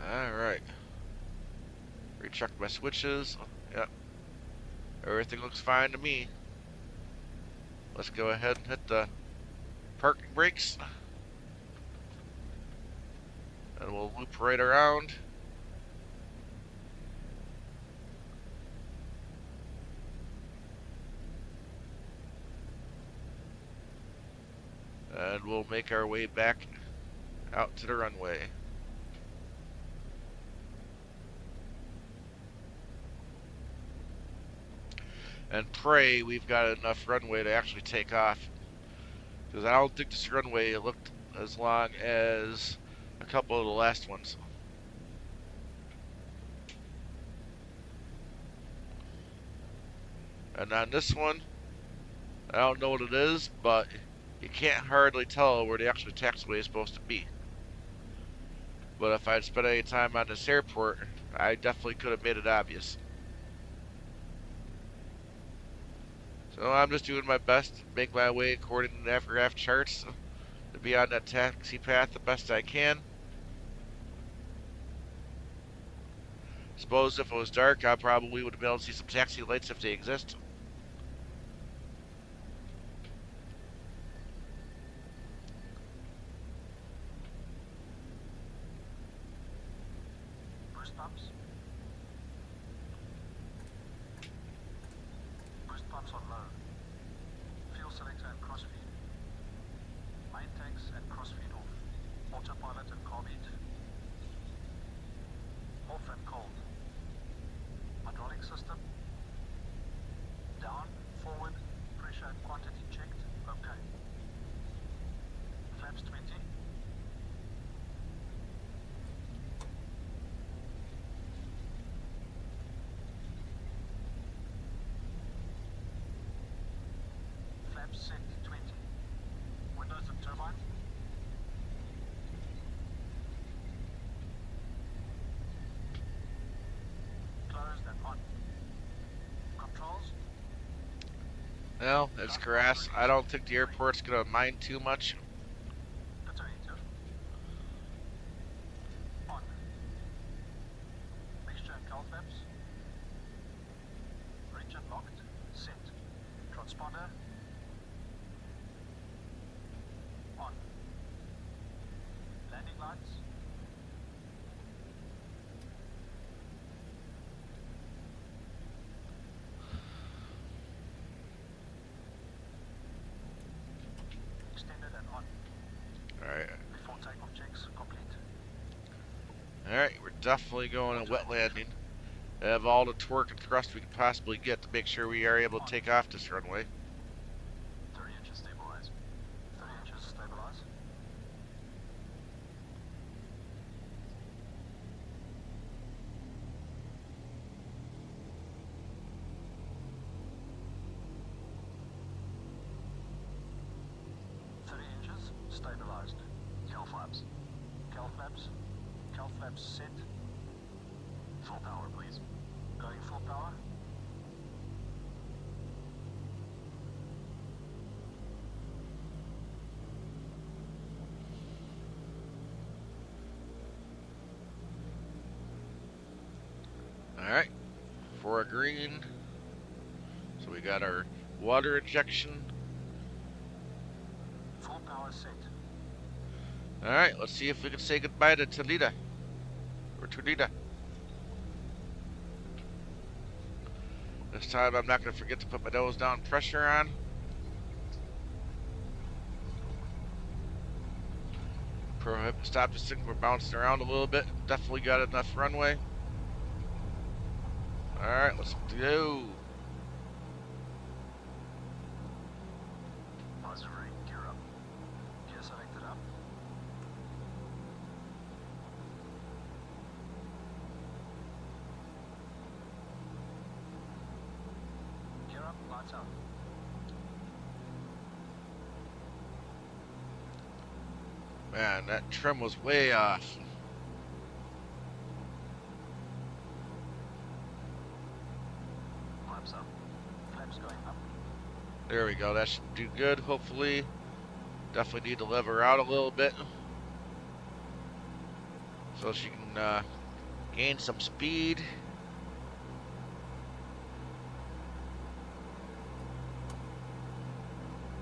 Alright. Recheck my switches. Yep. Everything looks fine to me. Let's go ahead and hit the parking brakes. And we'll loop right around. And we'll make our way back out to the runway. And pray we've got enough runway to actually take off. Because I don't think this runway looked as long as a couple of the last ones. And on this one, I don't know what it is, but you can't hardly tell where the actual taxiway is supposed to be. But if I'd spent any time on this airport, I definitely could have made it obvious. So I'm just doing my best to make my way according to the aircraft charts to be on that taxi path the best I can. Suppose if it was dark, I probably would have been able to see some taxi lights if they exist. Boost pumps on low. Fuel selector and crossfeed. Main tanks and crossfeed off. Autopilot and carb heat. Off and cold. Hydraulic system. Down, forward, Well, it's grass. I don't think the airport's gonna mind too much. Detonator. On. Mixture and cowl flaps. Region locked. Set. Transponder. On. Landing lights. Extended and on. Alright. Before takeoff checks complete. Alright, we're definitely going a wet landing. Have all the torque and thrust we can possibly get to make sure we are able to take off this runway. 30 inches stabilize. 30 inches stabilize. Stabilized. Cowl flaps. Cowl flaps. Cowl flaps set. Full power, please. Going full power. Alright. For a green. So we got our water injection. Full power set. Alright, let's see if we can say goodbye to Tulita. Or Tulita. This time I'm not going to forget to put my nose down pressure on. Stop this thing, we're bouncing around a little bit. Definitely got enough runway. Alright, let's go. Buzzer ring, gear up. Gear selected up. Gear up, lights out. Man, that trim was way off. Flaps up. Flaps going up. There we go, that should do good, hopefully. Definitely need to lever out a little bit. So she can gain some speed.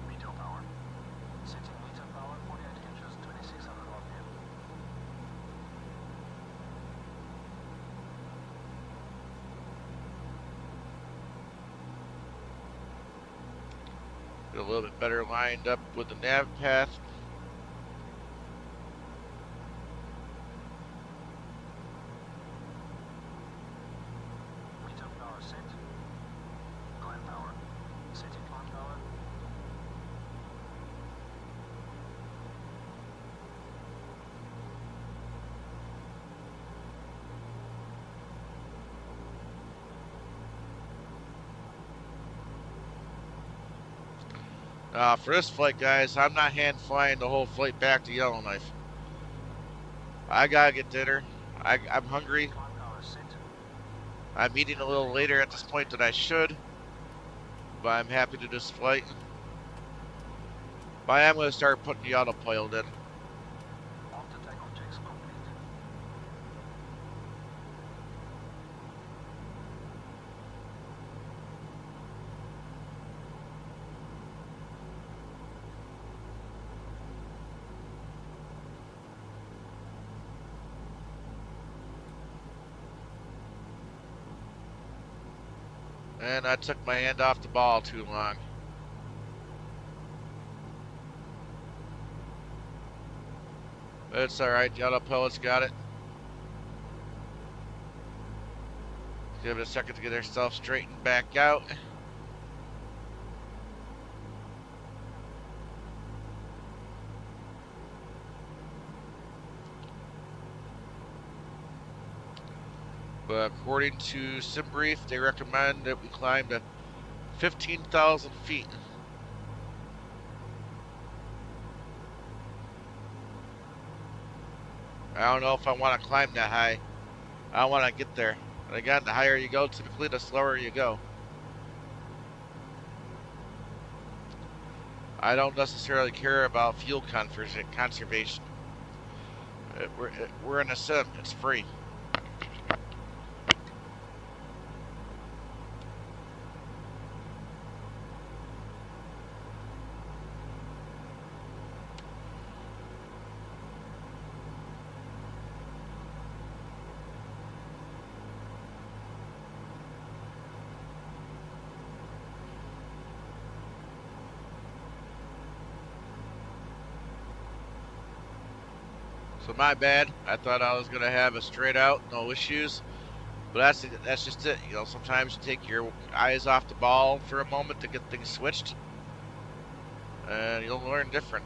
Meter power. Setting meter power, 48 inches, 2600 RPM. Get a little bit better lined up with the nav path. Meter power set. Climb power. Setting climb power. For this flight, guys, I'm not hand flying the whole flight back to Yellowknife. I gotta get dinner. I'm hungry. Climb power set. I'm eating a little later at this point than I should, but I'm happy to do this flight. But I am going to start putting the autopilot in. After takeoff checks complete. And I took my hand off the ball too long. But it's alright, the autopilot's got it. Give it a second to get ourselves straightened back out. But according to SimBrief, they recommend that we climb to 15,000 feet. I don't know if I want to climb that high. I want to get there. And again, the higher you go, typically the slower you go. I don't necessarily care about fuel conservation. We're in a sim. It's free. So my bad. I thought I was gonna have a straight out, no issues. But that's just it. You know, sometimes you take your eyes off the ball for a moment to get things switched, and you'll learn different.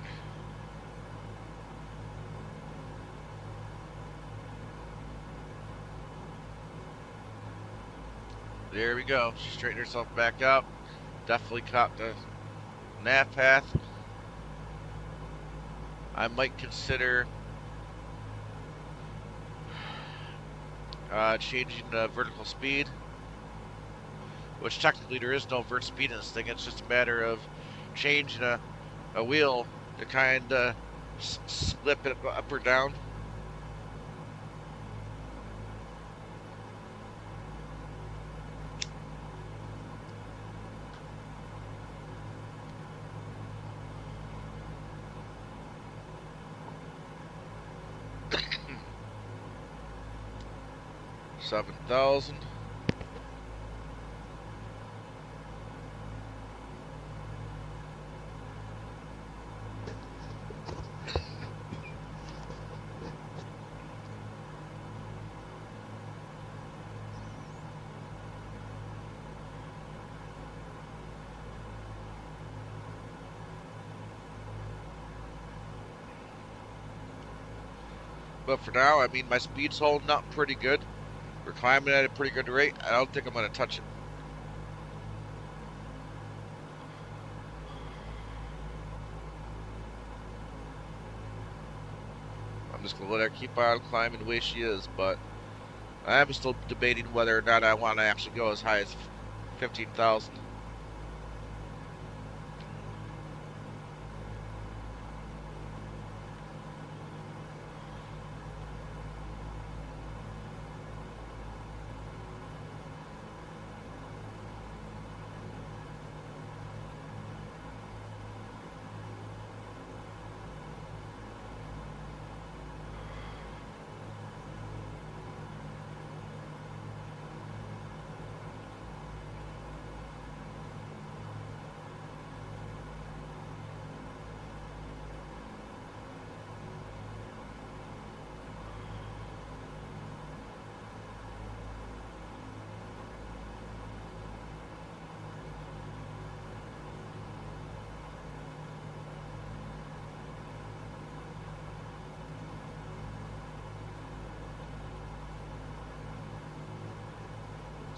There we go. She straightened herself back out. Definitely caught the nav path. I might consider changing the vertical speed, which technically there is no vert speed in this thing. It's just a matter of changing a wheel to kind of slip it up or down. $7,000. But for now, I mean, my speed's holding up pretty good. We're climbing at a pretty good rate. I don't think I'm going to touch it. I'm just going to let her keep on climbing the way she is, but I am still debating whether or not I want to actually go as high as 15,000.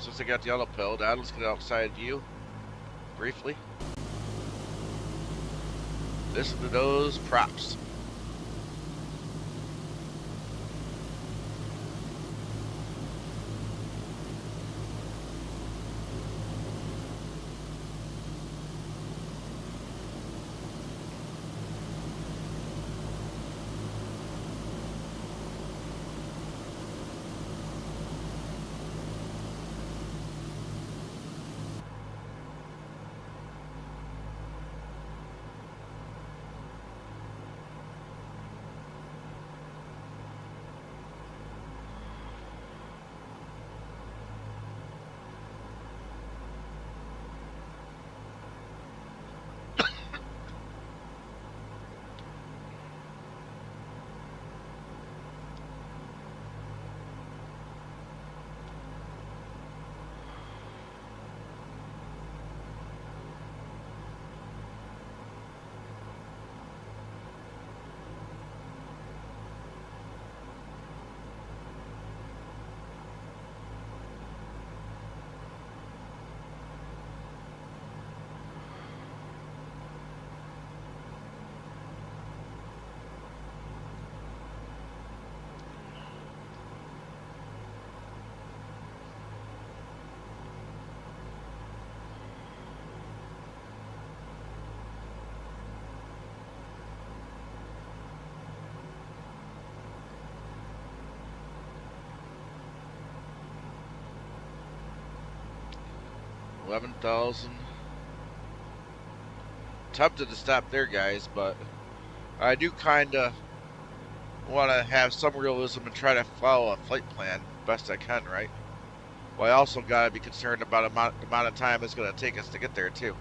Since I got the yellow pill, now let's get outside view briefly. Listen to those props. 11,000. Tempted to stop there, guys, but I do kind of want to have some realism and try to follow a flight plan best I can, right? Well, I also got to be concerned about the amount of time it's going to take us to get there, too.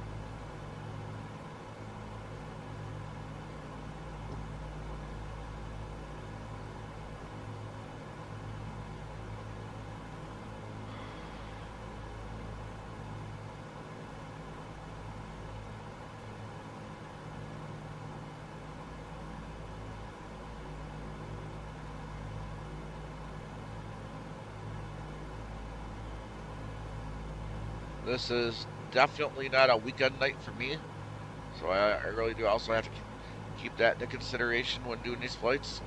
This is definitely not a weekend night for me, so I really do also have to keep that into consideration when doing these flights.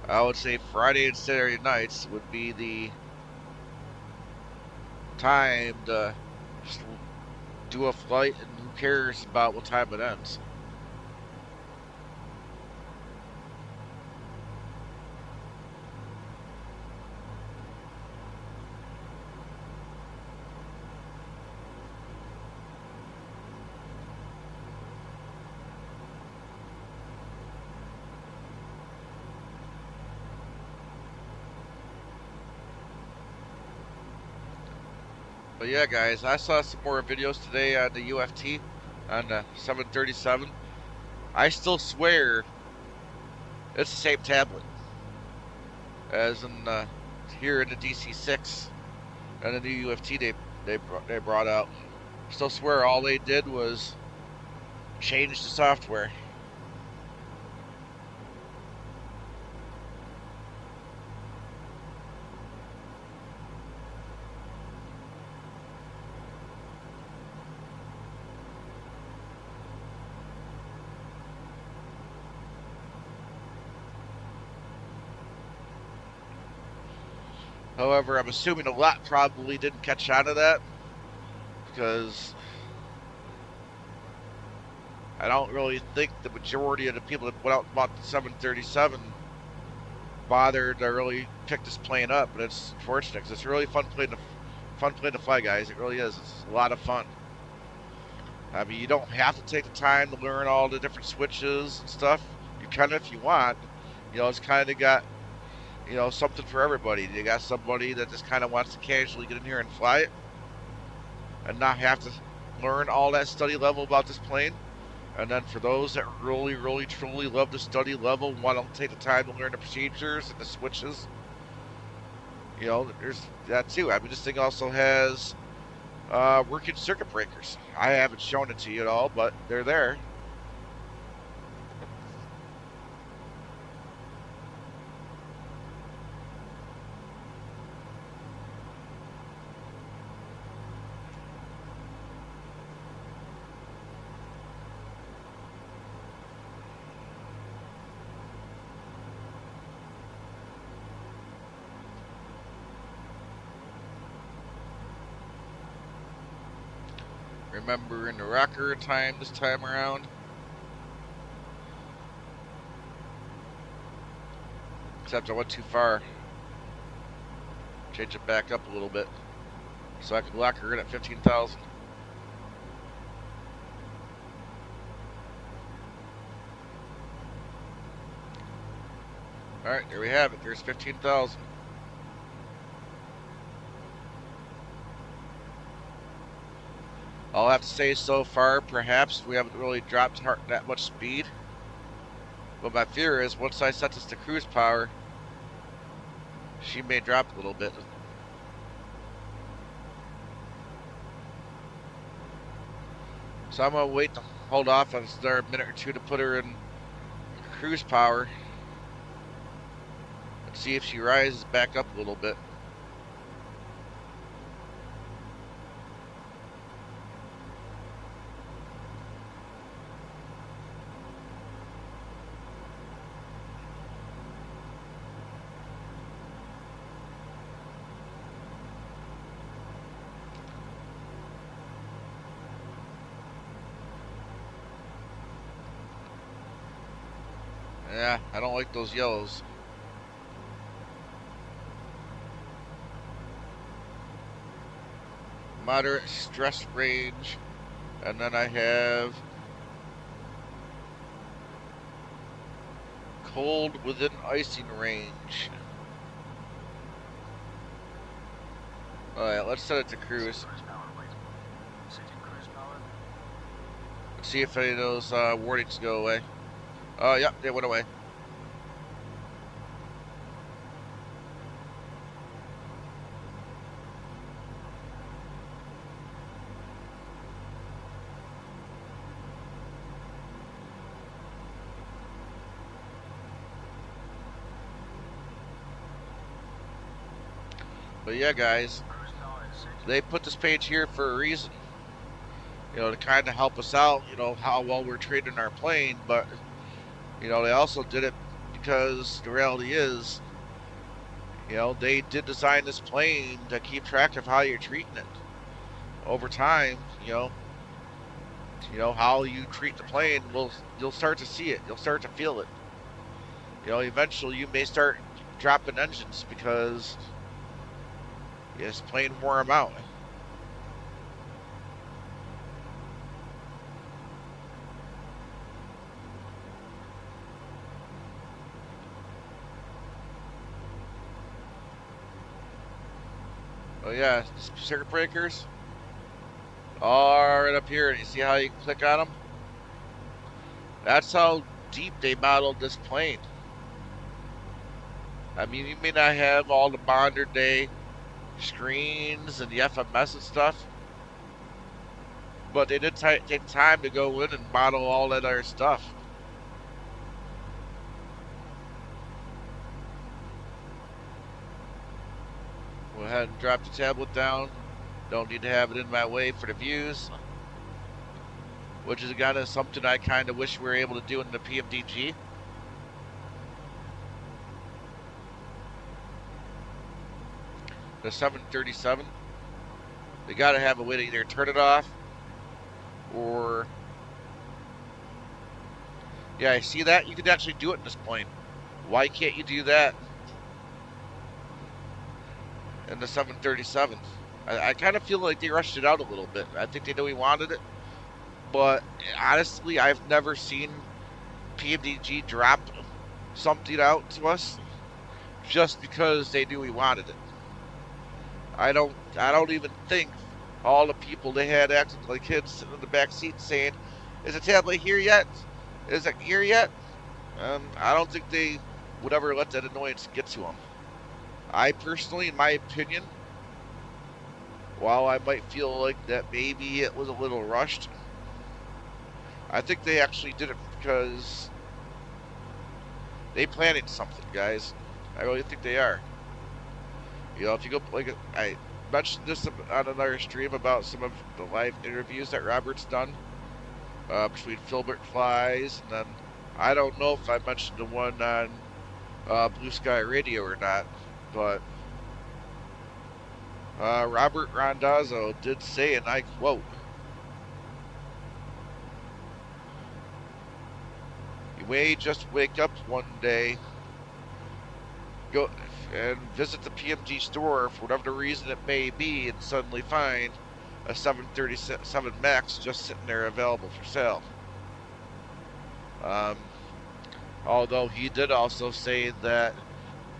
I would say Friday and Saturday nights would be the time to just do a flight, and who cares about what time it ends. But yeah, guys, I saw some more videos today on the UFT on the 737. I still swear it's the same tablet as in here in the DC6 and the new UFT they brought out. Still swear all they did was change the software. However, I'm assuming a lot probably didn't catch on to that, because I don't really think the majority of the people that went out and bought the 737 bothered to really pick this plane up. But it's fortunate because it's a really fun plane to fly, guys. It really is. It's a lot of fun. I mean, you don't have to take the time to learn all the different switches and stuff. You can if you want. You know, it's kind of got, you know, something for everybody. You got somebody that just kind of wants to casually get in here and fly it and not have to learn all that study level about this plane. And then for those that really, really, truly love the study level, want to take the time to learn the procedures and the switches, you know, there's that too. I mean, this thing also has working circuit breakers. I haven't shown it to you at all, but they're there. Remember in the rocker time this time around. Except I went too far. Change it back up a little bit so I could lock her in at 15,000. Alright, there we have it. There's 15,000. I'll have to say so far, perhaps we haven't really dropped that much speed. But my fear is once I set this to cruise power, she may drop a little bit. So I'm going to wait to hold off on another minute or two to put her in cruise power and see if she rises back up a little bit. Yeah, I don't like those yellows. moderate stress range, and then I have cold within icing range. Alright, let's set it to cruise. Cruise power, wait. Setting cruise power. Let's see if any of those warnings go away. Oh, yep, they went away. But yeah, guys, Cruise power is set. they put this page here for a reason. You know, to kind of help us out, you know, how well we're treating our plane. But, you know, they also did it because the reality is, you know, they did design this plane to keep track of how you're treating it. Over time, you know how you treat the plane, you'll start to see it. You'll start to feel it. You know, eventually you may start dropping engines because this plane wore them out. Oh yeah, circuit breakers. All right up here, and you see how you can click on them? That's how deep they modeled this plane. I mean, you may not have all the modern day screens and the FMS and stuff, but they did take time to go in and model all that other stuff. Go ahead and drop the tablet down. Don't need to have it in my way for the views, which is kind of something I kind of wish we were able to do in the PMDG. The 737, they got to have a way to either turn it off or, yeah, I see that. You can actually do it in this plane. Why can't you do that in the 737? I kind of feel like they rushed it out a little bit. I think they knew we wanted it, but honestly, I've never seen PMDG drop something out to us just because they knew we wanted it. I don't even think all the people they had acting like kids sitting in the back seat saying, "Is the tablet here yet? Is it here yet?" I don't think they would ever let that annoyance get to them. I personally, in my opinion, while I might feel like that maybe it was a little rushed, I think they actually did it because they planted something, guys. I really think they are. You know, if you go, like I mentioned this on another stream about some of the live interviews that Robert's done between Filbert Flies, and then I don't know if I mentioned the one on Blue Sky Radio or not, but Robert Randazzo did say, and I quote, "You may just wake up one day, go and visit the PMG store for whatever the reason it may be, and suddenly find a 737 MAX just sitting there available for sale." Although he did also say that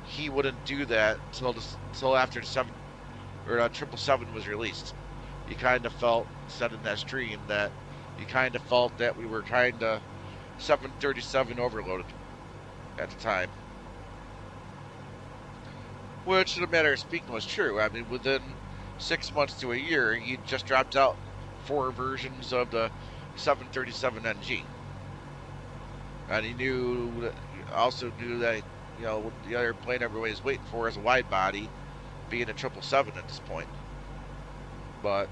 he wouldn't do that until after the 777 was released. He kind of said in that stream that he kind of felt that we were kind of 737 overloaded at the time. Which, in a matter of speaking, was true. I mean, within 6 months to a year, he just dropped out 4 versions of the 737 NG. And he also knew that, you know, the other plane everybody's waiting for is a wide body, being a 777 at this point. But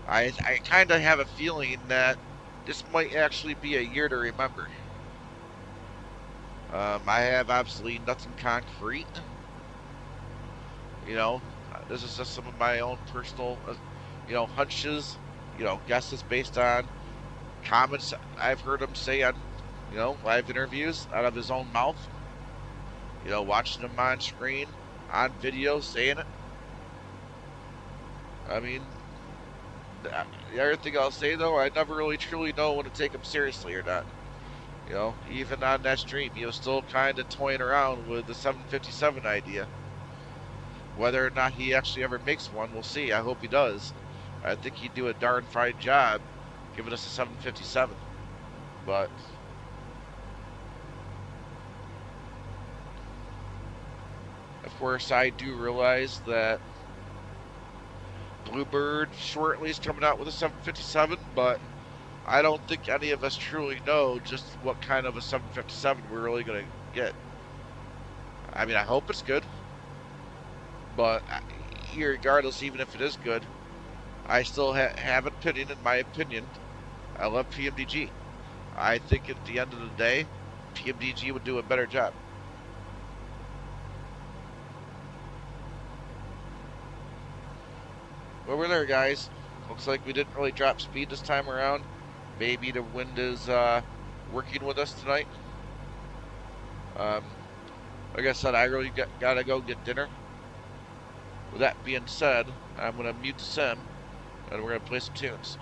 I kind of have a feeling that this might actually be a year to remember. I have absolutely nothing concrete. You know, this is just some of my own personal, you know, hunches, you know, guesses based on comments I've heard him say on, you know, live interviews out of his own mouth. You know, watching him on screen, on video, saying it. I mean, the other thing I'll say though, I never really truly know when to take him seriously or not. You know, even on that stream, he was still kind of toying around with the 757 idea. Whether or not he actually ever makes one, we'll see. I hope he does. I think he'd do a darn fine job giving us a 757. But of course, I do realize that Bluebird shortly is coming out with a 757, but I don't think any of us truly know just what kind of a 757 we're really going to get. I mean, I hope it's good, but regardless, even if it is good, I still have an opinion. In my opinion, I love Pmdg. I think at the end of the day, Pmdg would do a better job. Well, we're there, guys. Looks like we didn't really drop speed this time around. Maybe the wind is working with us tonight. Like I said, I really gotta go get dinner. With that being said, I'm gonna mute the sim, and we're gonna play some tunes.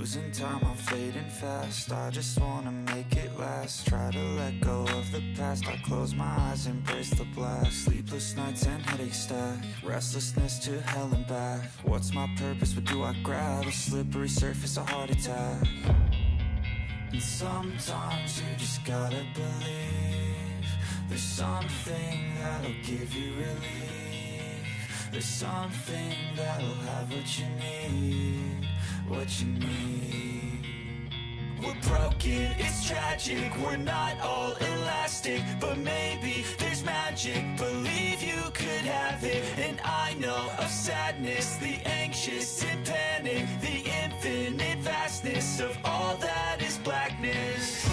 Losing time, I'm fading fast. I just wanna make it last. Try to let go of the past. I close my eyes, embrace the blast. Sleepless nights and headaches stack. Restlessness to hell and back. What's my purpose? What do I grab? A slippery surface, a heart attack. And sometimes you just gotta believe. There's something that'll give you relief. There's something that'll have what you need. What you need. We're broken, it's tragic. We're not all elastic, but maybe there's magic. Believe you could have it. And I know of sadness, the anxious and panic, the infinite vastness of all that is blackness.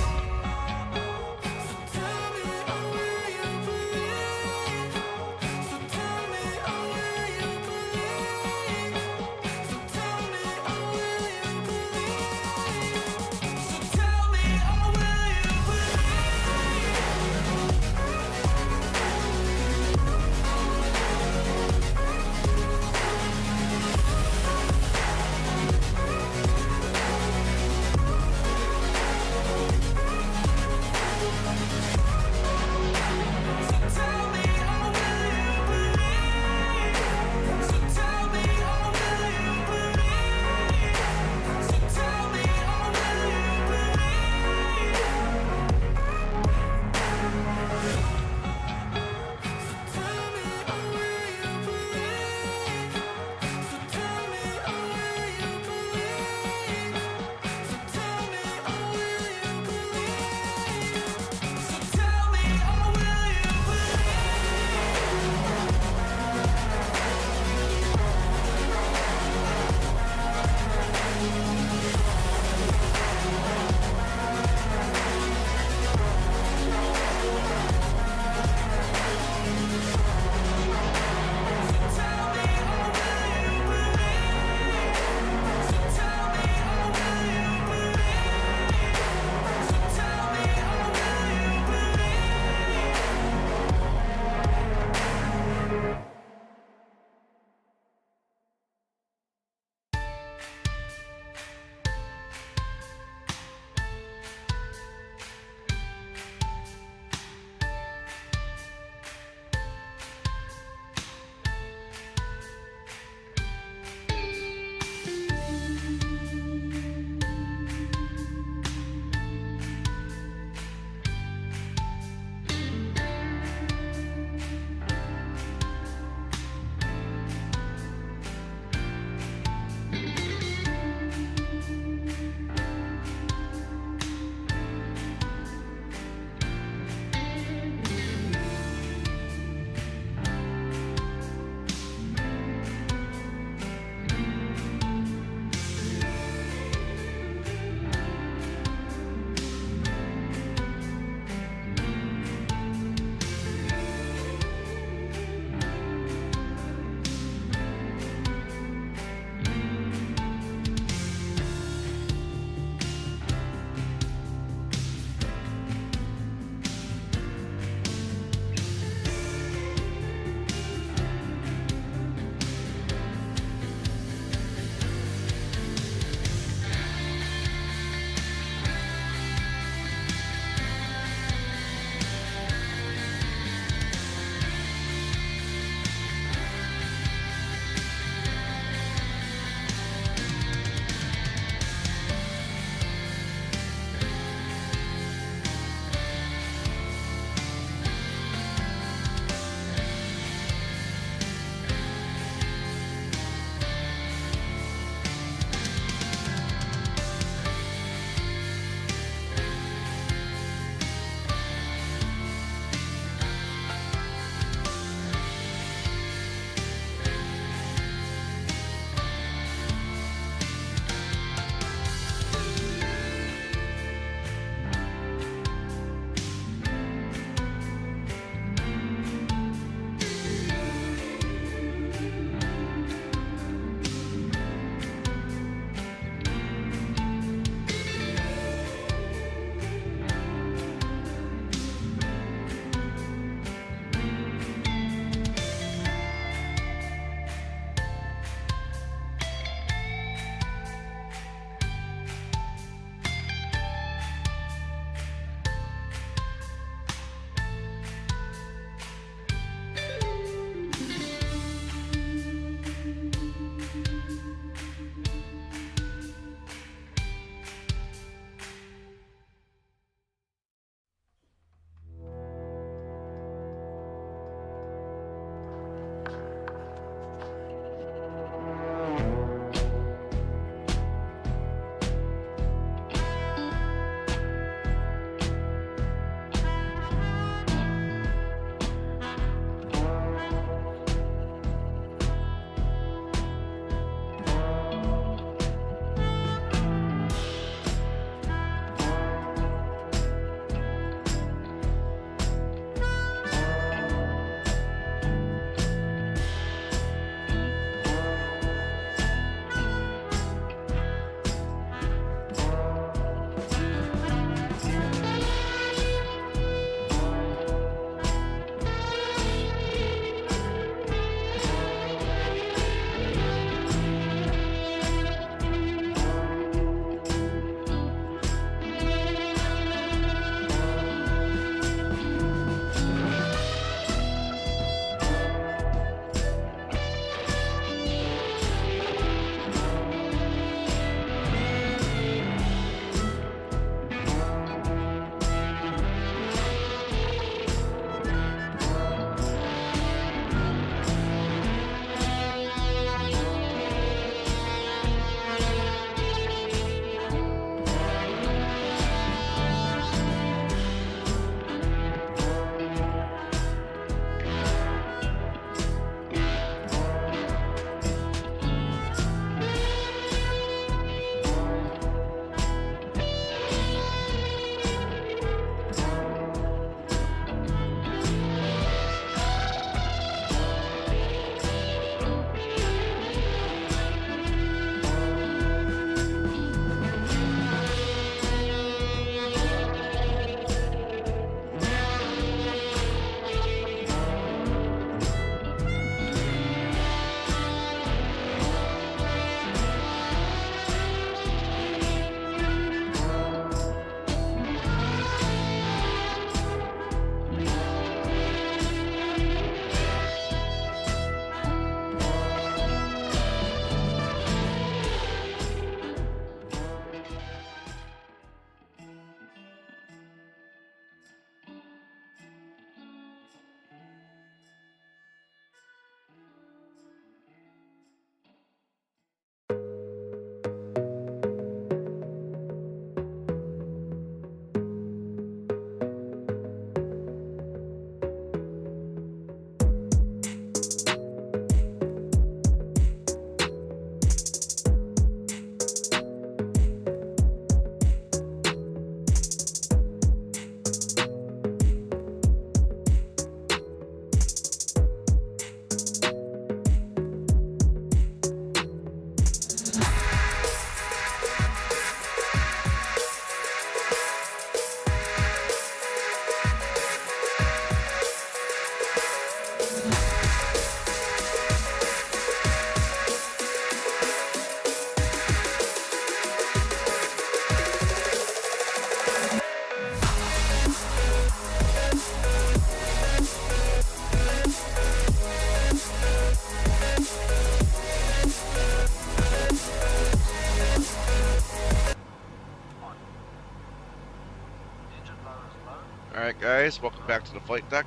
Alright guys, welcome back to the flight deck.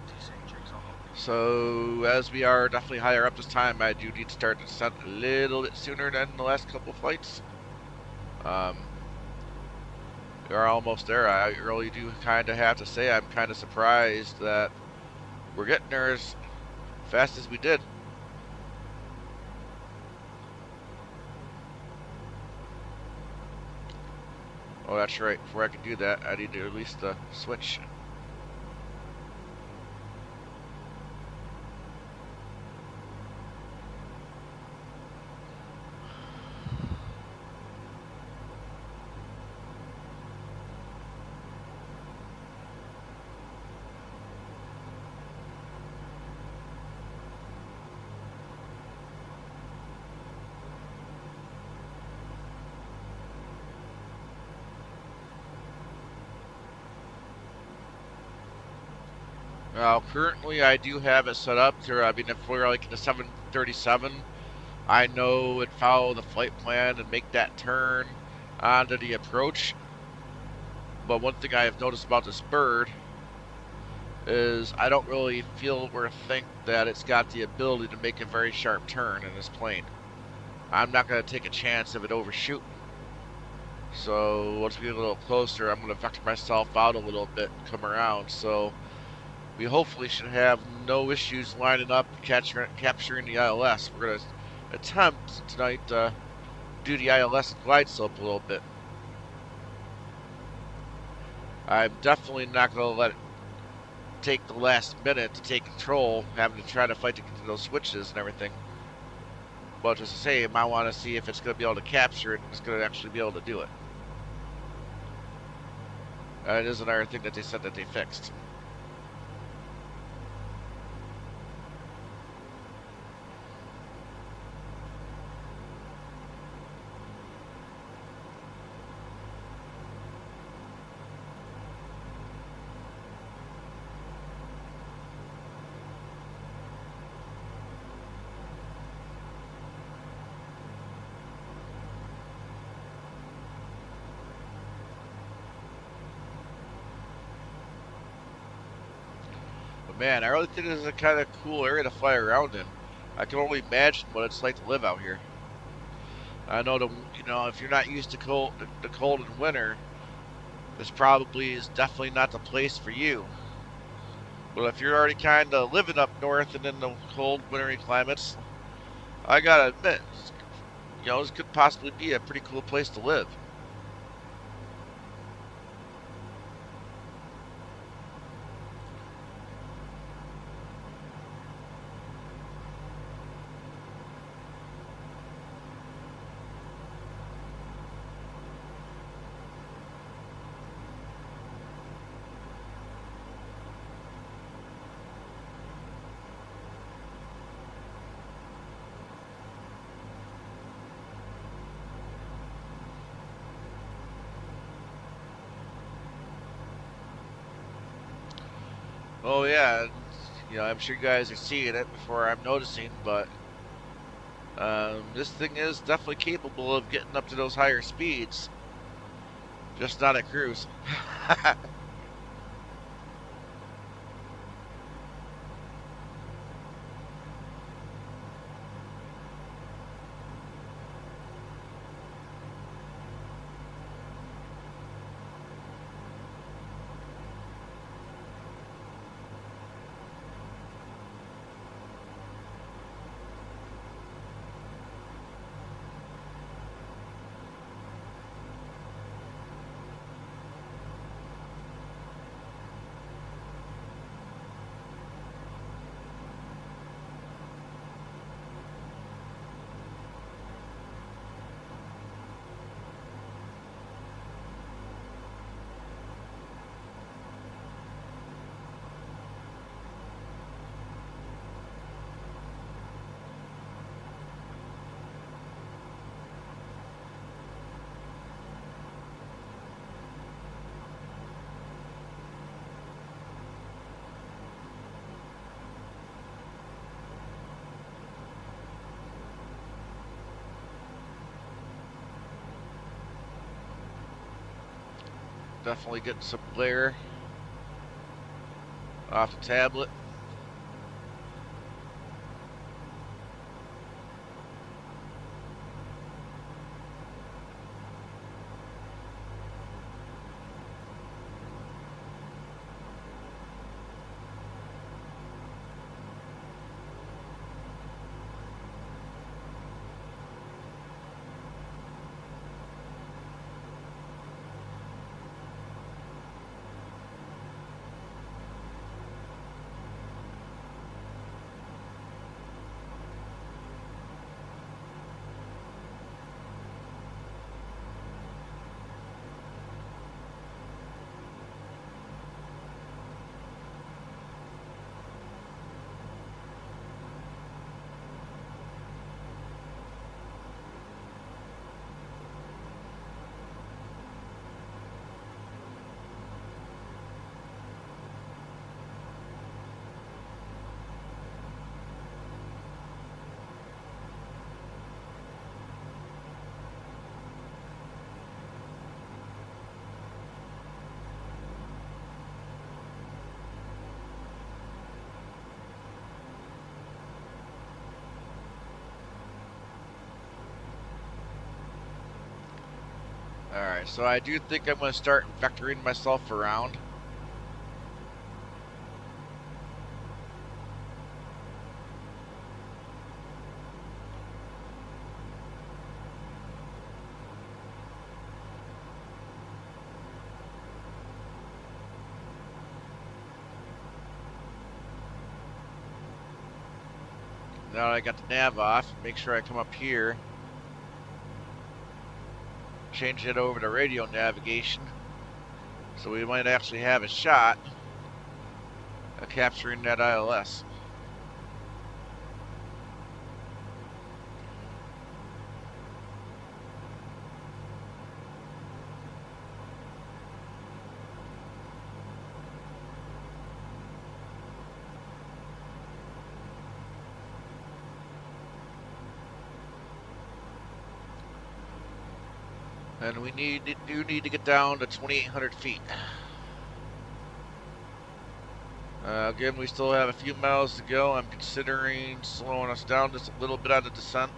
Descent checks are complete. So, as we are definitely higher up this time, I do need to start the descent a little bit sooner than the last couple of flights. We are almost there. I really do kind of have to say I'm kind of surprised that we're getting there as fast as we did. Oh, that's right. Before I can do that, I need to release the switch. Now, currently I do have it set up to, I mean, if we're like in the 737, I know it'd follow the flight plan and make that turn onto the approach. But one thing I have noticed about this bird is I don't really feel or think that it's got the ability to make a very sharp turn in this plane. I'm not going to take a chance of it overshooting. So once we get a little closer, I'm going to vector myself out a little bit and come around. So we hopefully should have no issues lining up and capturing the ILS. We're going to attempt tonight to do the ILS glide slope a little bit. I'm definitely not going to let it take the last minute to take control, having to try to fight to get to those switches and everything. But just to say, I want to see if it's going to be able to capture it and it's going to actually be able to do it. It is another thing that they said that they fixed. Man, I really think this is a kind of cool area to fly around in. I can only imagine what it's like to live out here. I know if you're not used to the cold in winter, this probably is definitely not the place for you. But if you're already kind of living up north and in the cold wintry climates, I gotta admit, this could possibly be a pretty cool place to live. Oh yeah, I'm sure you guys are seeing it before I'm noticing, but this thing is definitely capable of getting up to those higher speeds, just not at cruise. Definitely getting some glare off the tablet. Alright, so I do think I'm going to start vectoring myself around. Now that I got the nav off, make sure I come up here. Change it over to radio navigation. So we might actually have a shot at capturing that ILS. And we do need to get down to 2,800 feet. Again, we still have a few miles to go. I'm considering slowing us down just a little bit on the descent.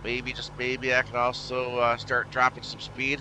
Maybe, just maybe, I can also start dropping some speed.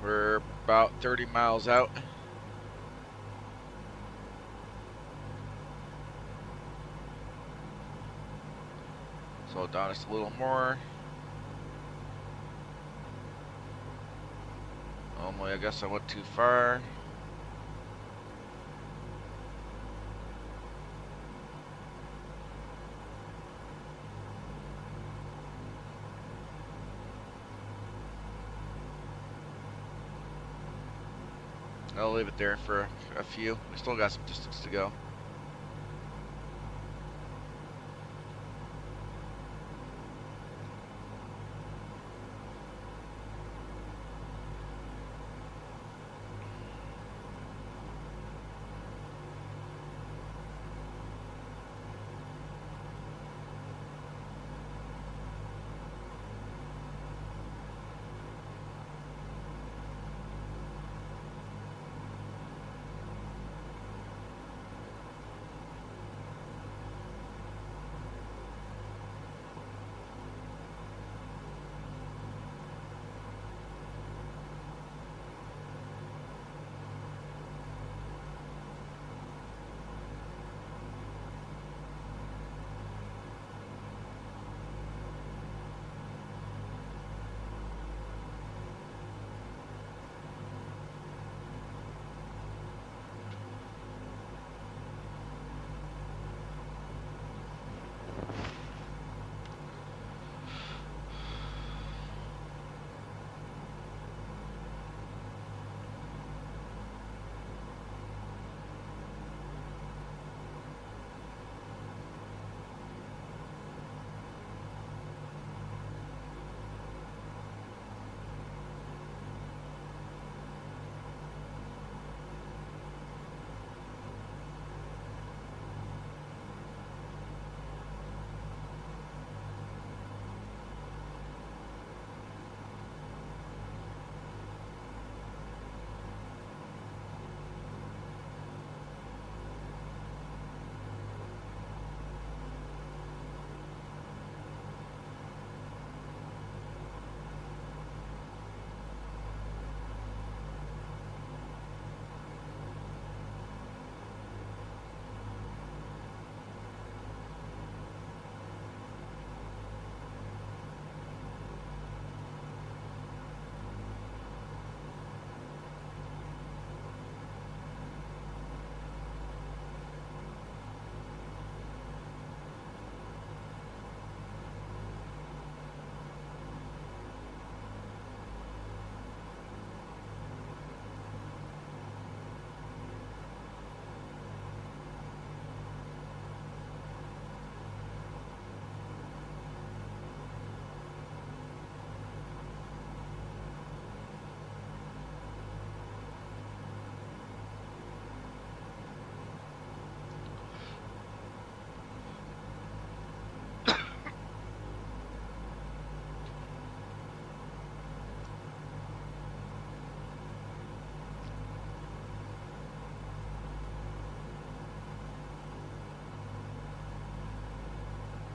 We're about 30 miles out. Slow down just a little more. Normally, I guess I went too far. I'll leave it there for a few. We still got some distance to go.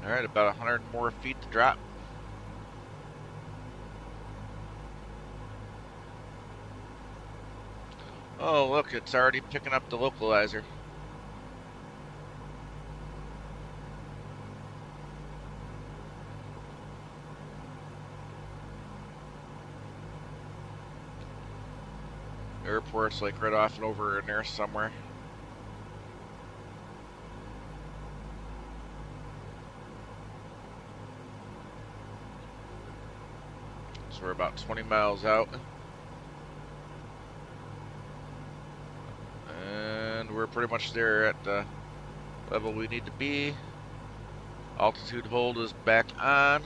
Alright, about 100 more feet to drop. Oh, look, it's already picking up the localizer. Airport's like right off and over in there somewhere. So we're about 20 miles out. And we're pretty much there at the level we need to be. Altitude hold is back on.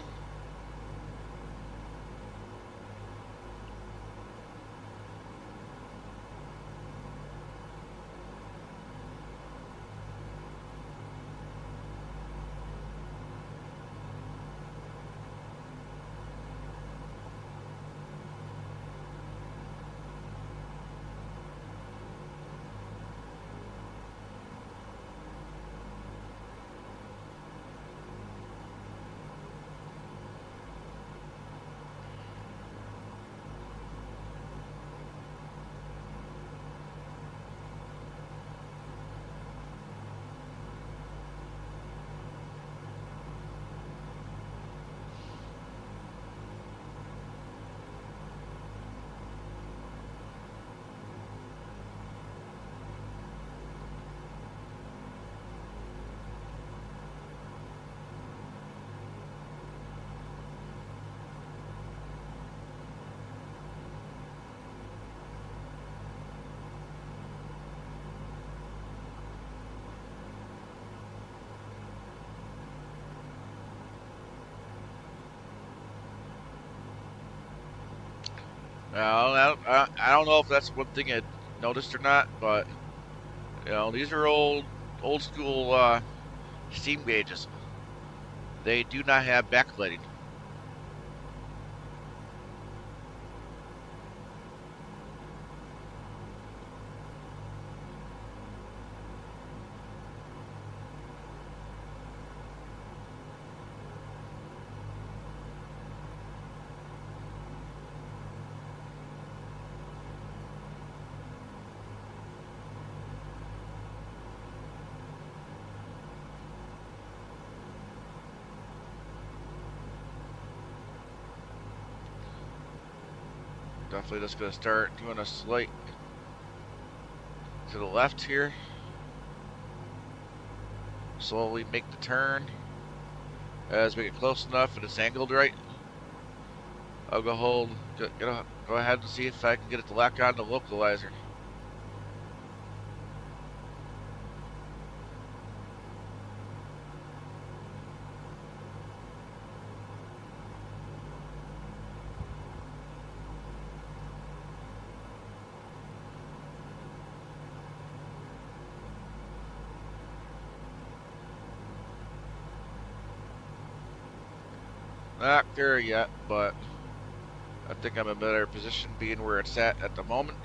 I don't know if that's one thing I noticed or not, but you know, these are old school steam gauges. They do not have backlighting. Definitely just going to start doing a slight to the left here. Slowly make the turn as we get close enough and it's angled right. I'll go ahead and see if I can get it to lock on the localizer. Not there yet, but I think I'm in a better position being where it's at the moment.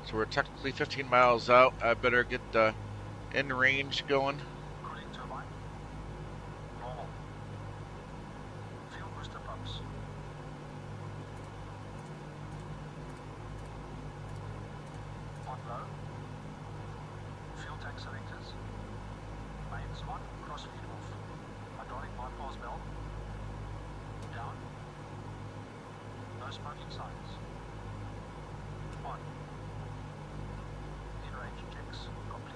So we're technically 15 miles out. I better get the in range going. Cooling turbine. Normal. Fuel booster pumps. On low. Fuel tank selectors. Mains on, crossfeed off. Hydraulic bypass valve. Down. No smoking signs. On. In-range checks complete.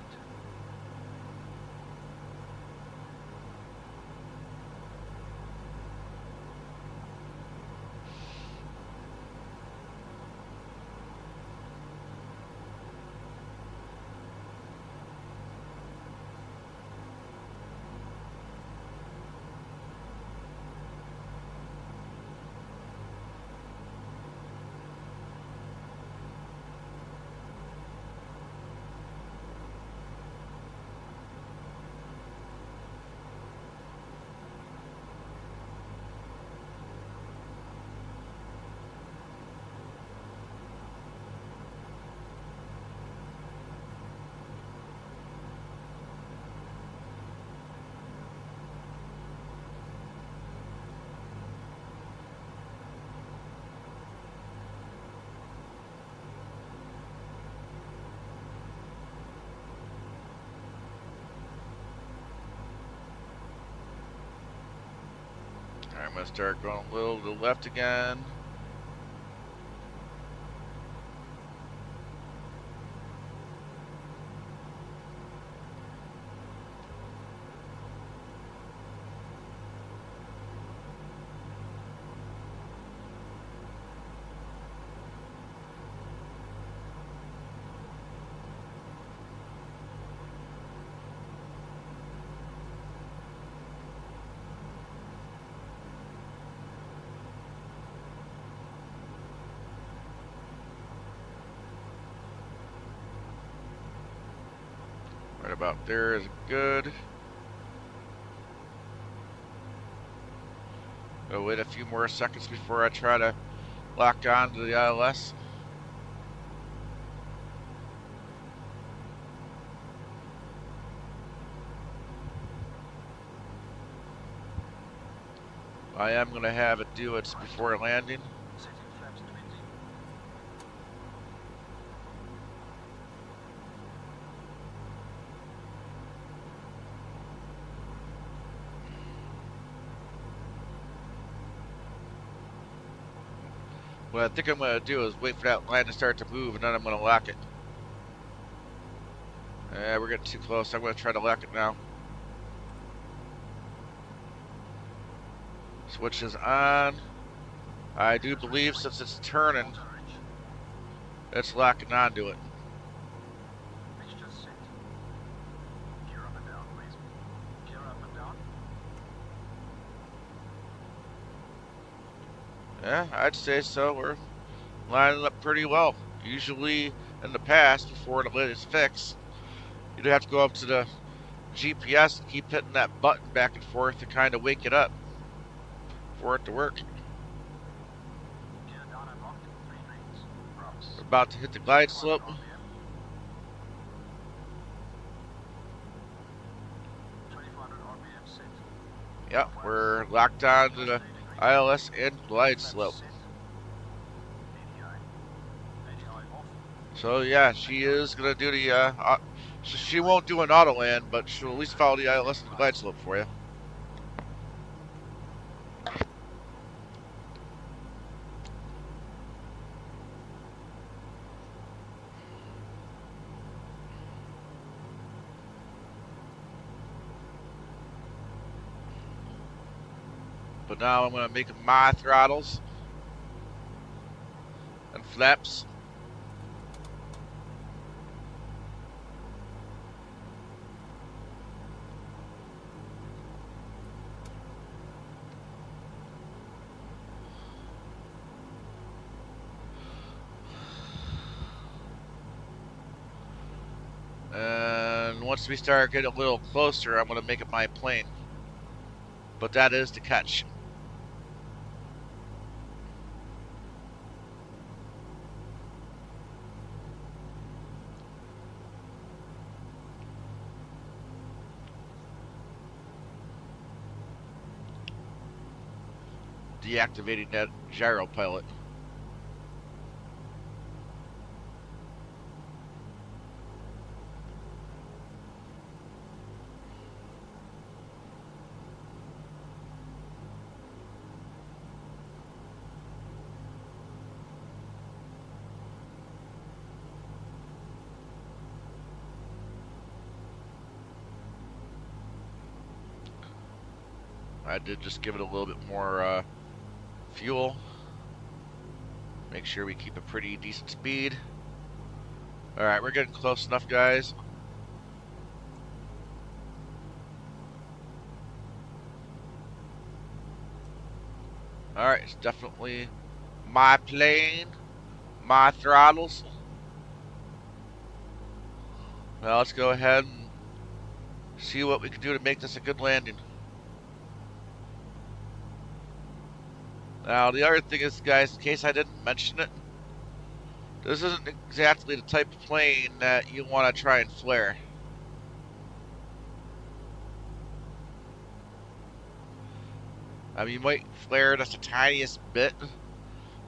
Alright, I'm going to start going a little to the left again. Right about there is good. I'll wait a few more seconds before I try to lock on to the ILS. I am going to have it do it before landing. Setting flaps 20. What I think I'm going to do is wait for that line to start to move and then I'm going to lock it. We're getting too close. I'm going to try to lock it now. Switch is on. I do believe since it's turning, it's locking onto it. Yeah, I'd say so. We're lining up pretty well. Usually in the past, before the latest fix, you'd have to go up to the GPS and keep hitting that button back and forth to kind of wake it up for it to work. Gear down and locked, 3 rings. Rocks. We're about to hit the glide slope. 2400 RPM set. Yep, we're locked on to the ILS and glide slope. So yeah, she is gonna do the she won't do an auto land, but she'll at least follow the ILS and the glide slope for you. But now I'm gonna make my throttles and flaps. And once we start getting a little closer, I'm going to make it my plane. But that is the catch. Deactivating that gyro pilot. I did just give it a little bit more fuel. Make sure we keep a pretty decent speed. Alright, we're getting close enough, guys. Alright, it's definitely my plane, my throttles. Now let's go ahead and see what we can do to make this a good landing. Now, the other thing is, guys, in case I didn't mention it, this isn't exactly the type of plane that you want to try and flare. I mean, you might flare just the tiniest bit,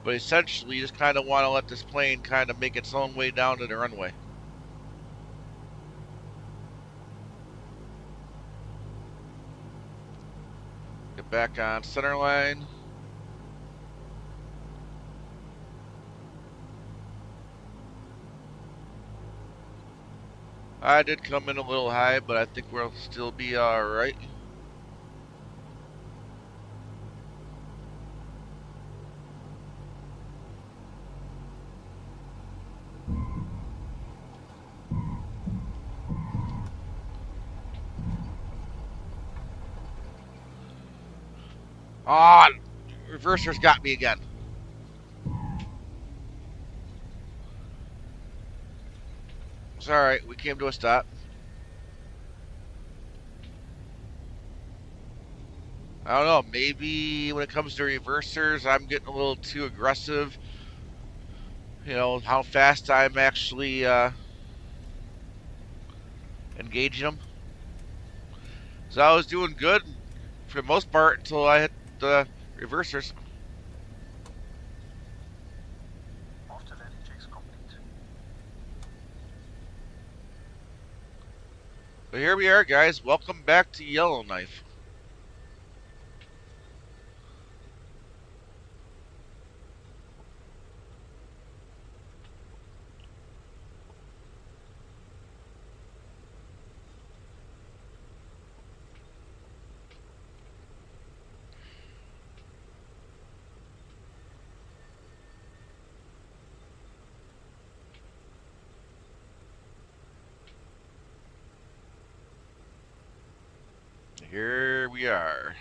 but essentially you just kind of want to let this plane kind of make its own way down to the runway. Get back on center line. I did come in a little high, but I think we'll still be alright. Ah, reverser's got me again. It's alright, we came to a stop. I don't know, maybe when it comes to reversers, I'm getting a little too aggressive. You know, how fast I'm actually engaging them. So I was doing good for the most part until I hit the reversers. After landing checks complete. But here we are, guys. Welcome back to Yellowknife. Here we are.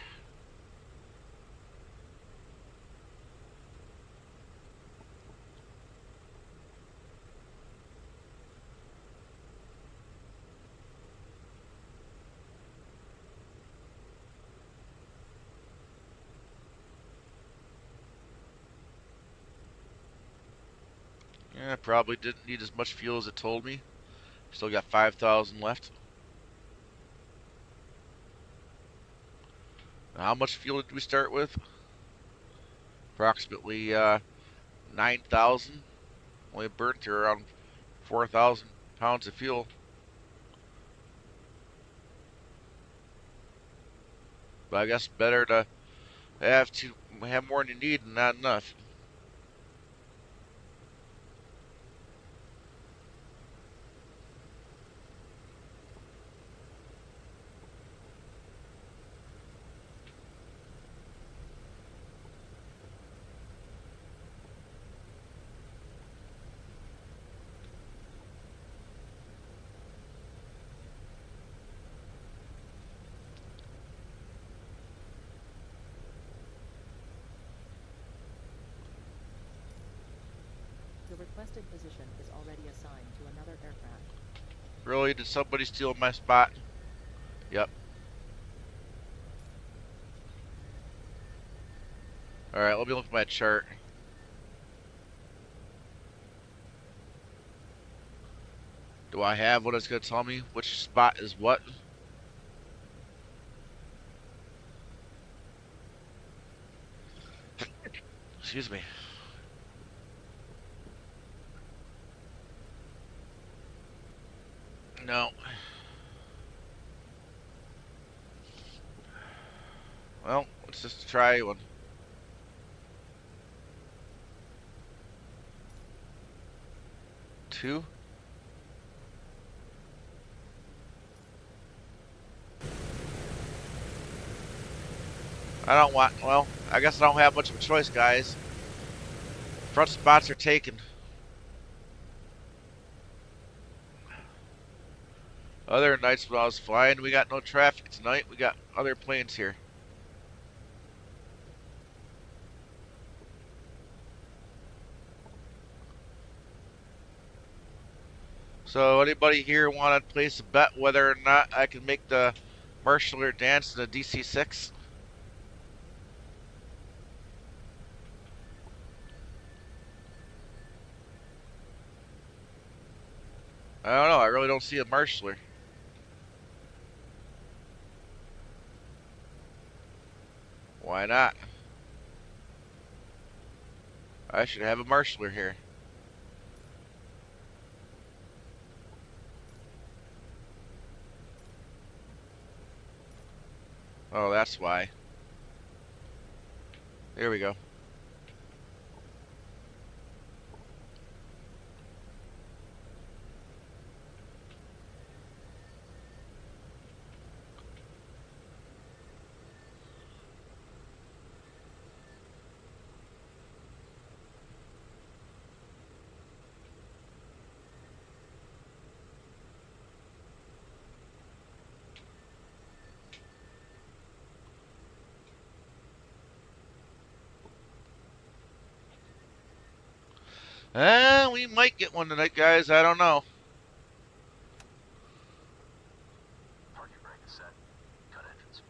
Yeah, probably didn't need as much fuel as it told me. Still got 5,000 left. How much fuel did we start with? Approximately 9,000. Only burnt to around 4,000 pounds of fuel. But I guess better to have more than you need and not enough. The requested position is already assigned to another aircraft. Really? Did somebody steal my spot? Yep. Alright, let me look at my chart. Do I have what it's going to tell me? Which spot is what? Excuse me. No. Well, let's just try one. Two. I don't want, well, I guess I don't have much of a choice, guys. Front spots are taken. Other nights when I was flying, we got no traffic. Tonight, we got other planes here. So, anybody here want to place a bet whether or not I can make the Marshaller dance in the DC6? I don't know. I really don't see a Marshaller. Why not? I should have a Marshaller here. Oh, that's why. Here we go. We might get one tonight, guys. I don't know. Parking brake is set. Cut entrance.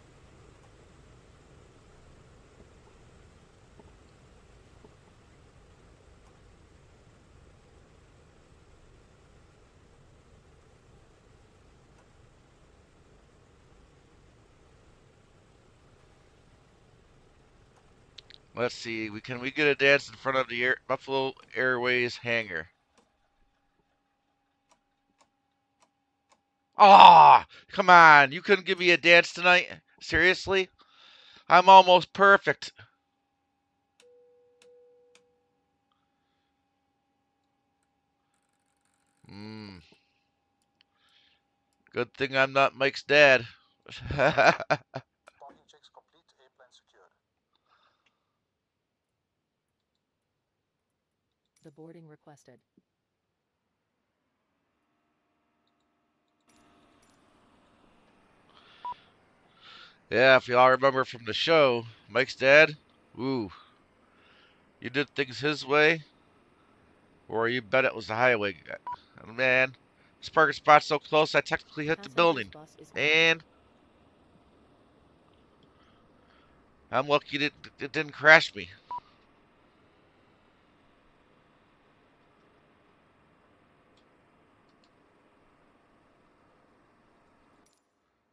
Let's see. Can we get a dance in front of the Buffalo Airways hangar? Ah, oh, come on. You couldn't give me a dance tonight? Seriously? I'm almost perfect. Good thing I'm not Mike's dad. Parking checks complete. Airplane secured. The boarding requested. Yeah, if y'all remember from the show, Mike's dad, ooh, you did things his way, or you bet it was the highway. Man, this parking spot's so close, I technically hit the building. And I'm lucky it didn't crash me.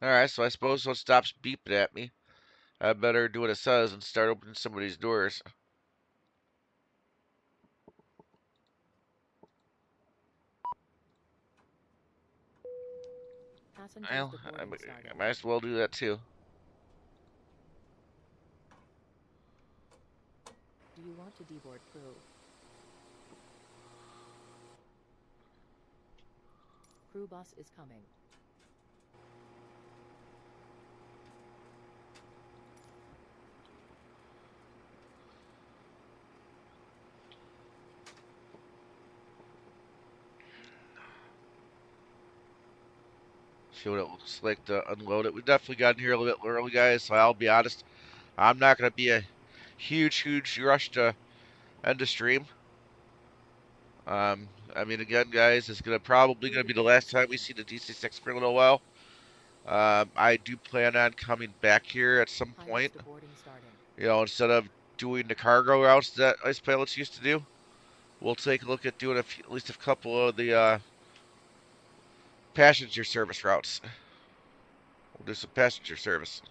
Alright, so I suppose it stops beeping at me. I better do what it says and start opening some of these doors. Passengers Well, deboarding started. I might as well do that too. Do you want to deboard crew? Crew bus is coming. See what it looks like to unload it. We definitely got in here a little bit early, guys, so I'll be honest. I'm not going to be a huge rush to end the stream. I mean, again, guys, it's probably gonna be the last time we see the DC6 for a little while. I do plan on coming back here at some point. Pilots deboarding starting. You know, instead of doing the cargo routes that ice pilots used to do, we'll take a look at doing at least a couple of the passenger service routes. We'll do some passenger service.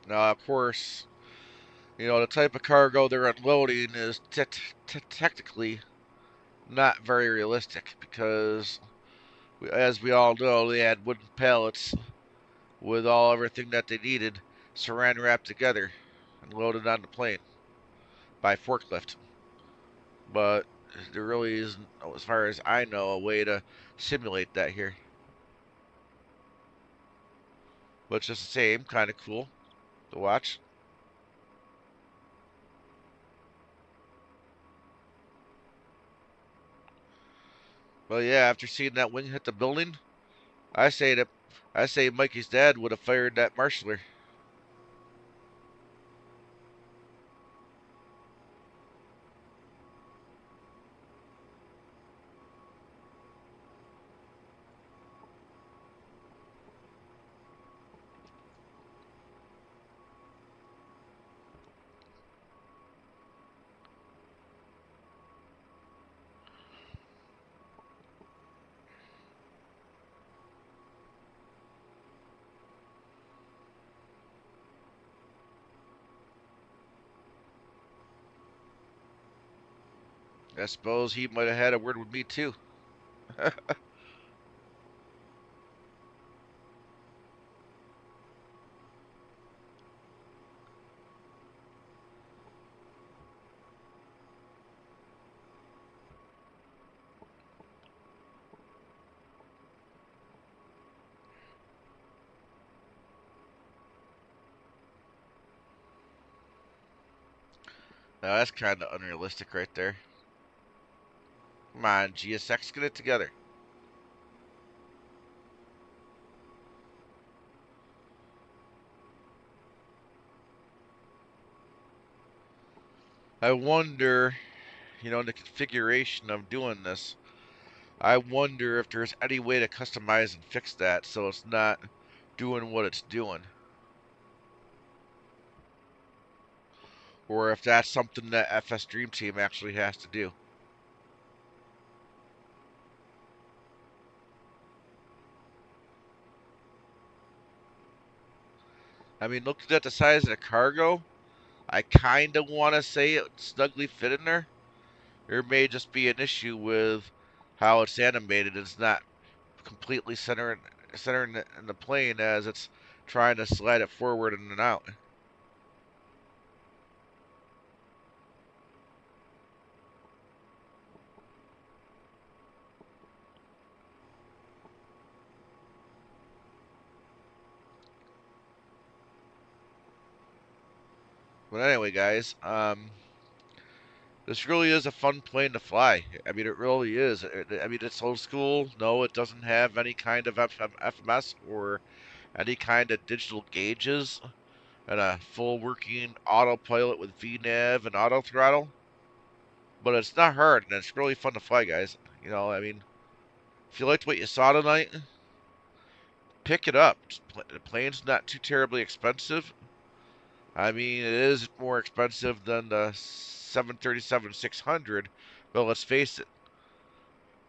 Now, of course, you know, the type of cargo they're unloading is technically not very realistic because, as we all know, they had wooden pallets with everything that they needed saran wrapped together and loaded on the plane by forklift. But there really isn't, as far as I know, a way to simulate that here. But just the same, kind of cool to watch. But yeah, after seeing that wing hit the building, I say Mikey's dad would have fired that marshaller. I suppose he might have had a word with me too. Now that's kind of unrealistic right there. Come on, GSX, get it together. I wonder, you know, the configuration of doing this, I wonder if there's any way to customize and fix that so it's not doing what it's doing. Or if that's something that FS Dream Team actually has to do. I mean, looking at the size of the cargo, I kind of want to say it would snugly fit in there. There may just be an issue with how it's animated. It's not completely centering in the plane as it's trying to slide it forward and out. But anyway, guys, this really is a fun plane to fly. I mean, it really is. I mean, it's old school. No, it doesn't have any kind of FMS or any kind of digital gauges and a full working autopilot with VNAV and auto throttle. But it's not hard, and it's really fun to fly, guys. You know, I mean, if you liked what you saw tonight, pick it up. The plane's not too terribly expensive. I mean, it is more expensive than the 737-600, but let's face it,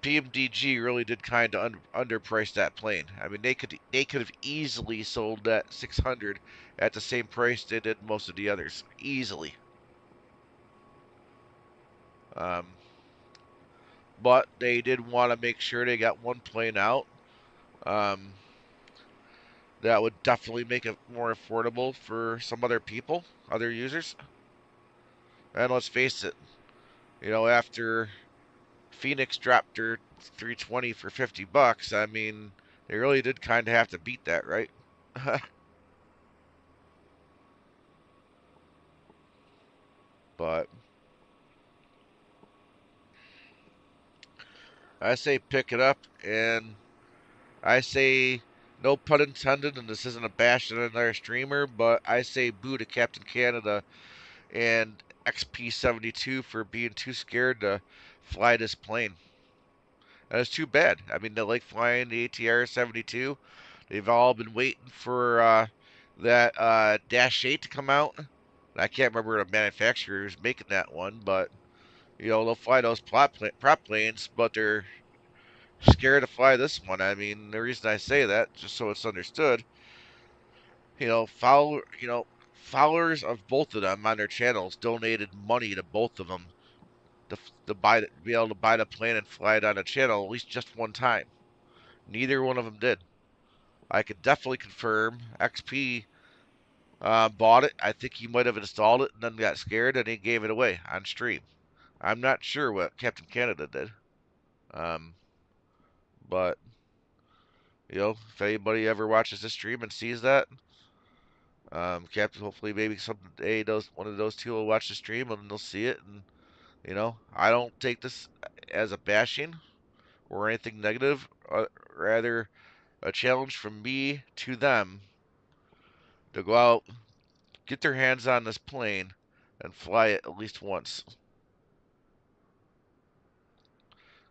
PMDG really did kind of underprice that plane. I mean, they could have easily sold that 600 at the same price they did most of the others, easily. But they did want to make sure they got one plane out. That would definitely make it more affordable for some other people, other users. And let's face it, after Phoenix dropped their 320 for $50, I mean, they really did kind of have to beat that, right? But I say pick it up, and I say no pun intended, and this isn't a bash at another streamer, but I say boo to Captain Canada and XP72 for being too scared to fly this plane. And it's too bad. I mean, they like flying the ATR 72. They've all been waiting for that Dash 8 to come out. I can't remember the manufacturer who's making that one, but they'll fly those prop planes, but they're scared to fly this one. I mean, the reason I say that, just so it's understood, followers of both of them on their channels donated money to both of them to be able to buy the plane and fly it on a channel at least just one time. Neither one of them did. I could definitely confirm XP bought it. I think he might have installed it and then got scared and he gave it away on stream. I'm not sure what Captain Canada did. Um, but if anybody ever watches this stream and sees that, Captain, hopefully maybe someday one of those two will watch the stream and they'll see it. And I don't take this as a bashing or anything negative. Rather, a challenge from me to them to go out, get their hands on this plane, and fly it at least once.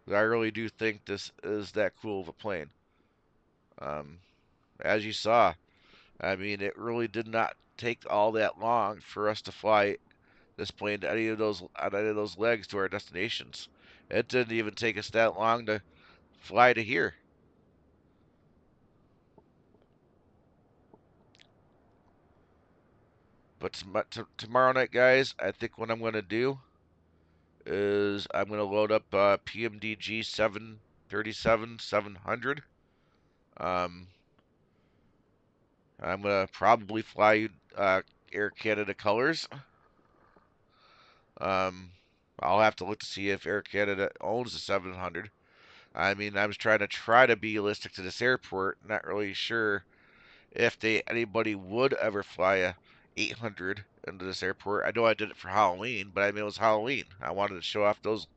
I really do think this is that cool of a plane. As you saw, I mean, it really did not take all that long for us to fly this plane to any of those legs to our destinations. It didn't even take us that long to fly to here. But tomorrow night, guys, I think what I'm going to do is I'm going to load up Pmdg 737-700. I'm going to probably fly Air Canada colors. I'll have to look to see if Air Canada owns the 700. I mean, I was trying to be realistic to this airport. Not really sure if anybody would ever fly a 800 into this airport. I know I did it for Halloween, but I mean it was Halloween. I wanted to show off those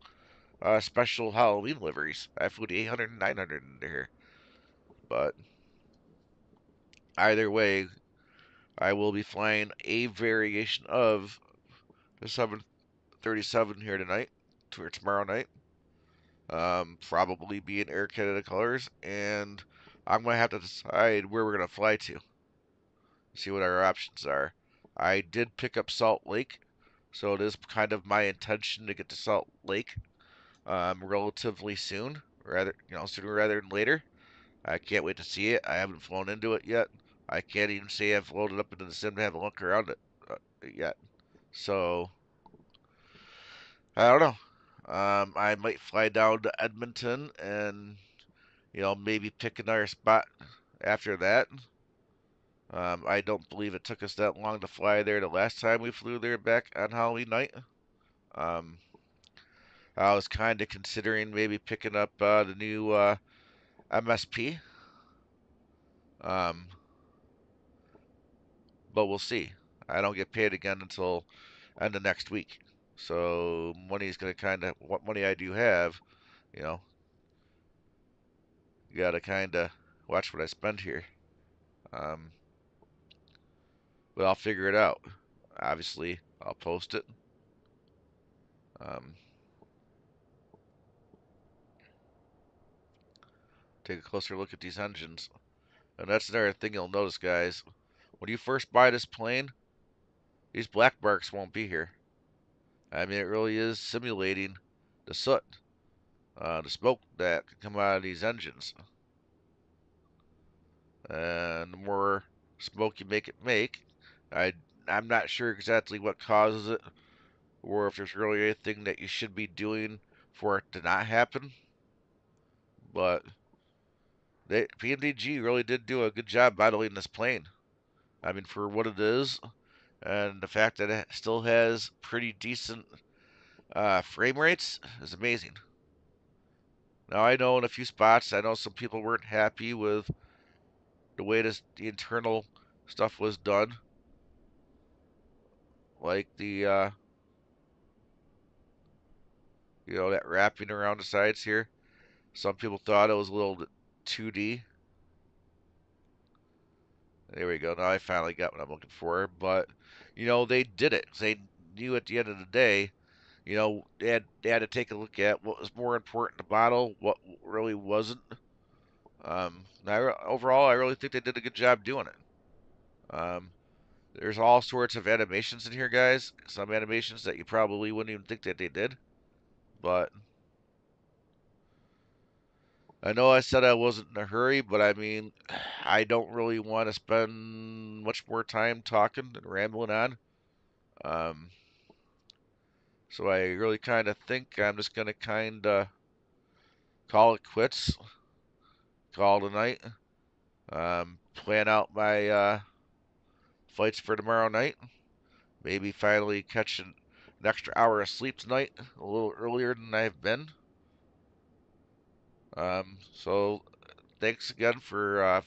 special Halloween liveries. I flew the 800 and 900 into here. But either way, I will be flying a variation of the 737 here tonight, or tomorrow night. Probably be in Air Canada colors, and I'm going to have to decide where we're going to fly to. See what our options are. I did pick up Salt Lake, so it is kind of my intention to get to Salt Lake relatively soon, sooner rather than later. I can't wait to see it. I haven't flown into it yet. I can't even say I've loaded up into the sim to have a look around it yet. So I don't know. I might fly down to Edmonton and maybe pick another spot after that. I don't believe it took us that long to fly there the last time we flew there back on Halloween night. Um, I was kind of considering maybe picking up the new MSP. Um, but we'll see. I don't get paid again until end of next week. So money's going to what money I do have, you know, you got to kind of watch what I spend here. Um, but I'll figure it out. Obviously, I'll post it. Take a closer look at these engines. And that's another thing you'll notice, guys. When you first buy this plane, these black marks won't be here. I mean, it really is simulating the soot, the smoke that can come out of these engines. And the more smoke you make, I'm not sure exactly what causes it, or if there's really anything that you should be doing for it to not happen. But Pmdg really did do a good job battling this plane. I mean, for what it is, and the fact that it still has pretty decent frame rates is amazing. Now, I know in a few spots, I know some people weren't happy with the way the internal stuff was done, like the that wrapping around the sides here. Some people thought it was a little 2D. There we go. Now I finally got what I'm looking for. But they did it. They knew at the end of the day, they had to take a look at what was more important to model, what really wasn't. Overall, I really think they did a good job doing it. There's all sorts of animations in here, guys. Some animations that you probably wouldn't even think that they did. But I know I said I wasn't in a hurry, but I mean, I don't really want to spend much more time talking and rambling on. Um, so I really kind of think I'm just going to kind of call it quits, call it a night, plan out my flights for tomorrow night, maybe finally catch an extra hour of sleep tonight, a little earlier than I've been. So thanks again for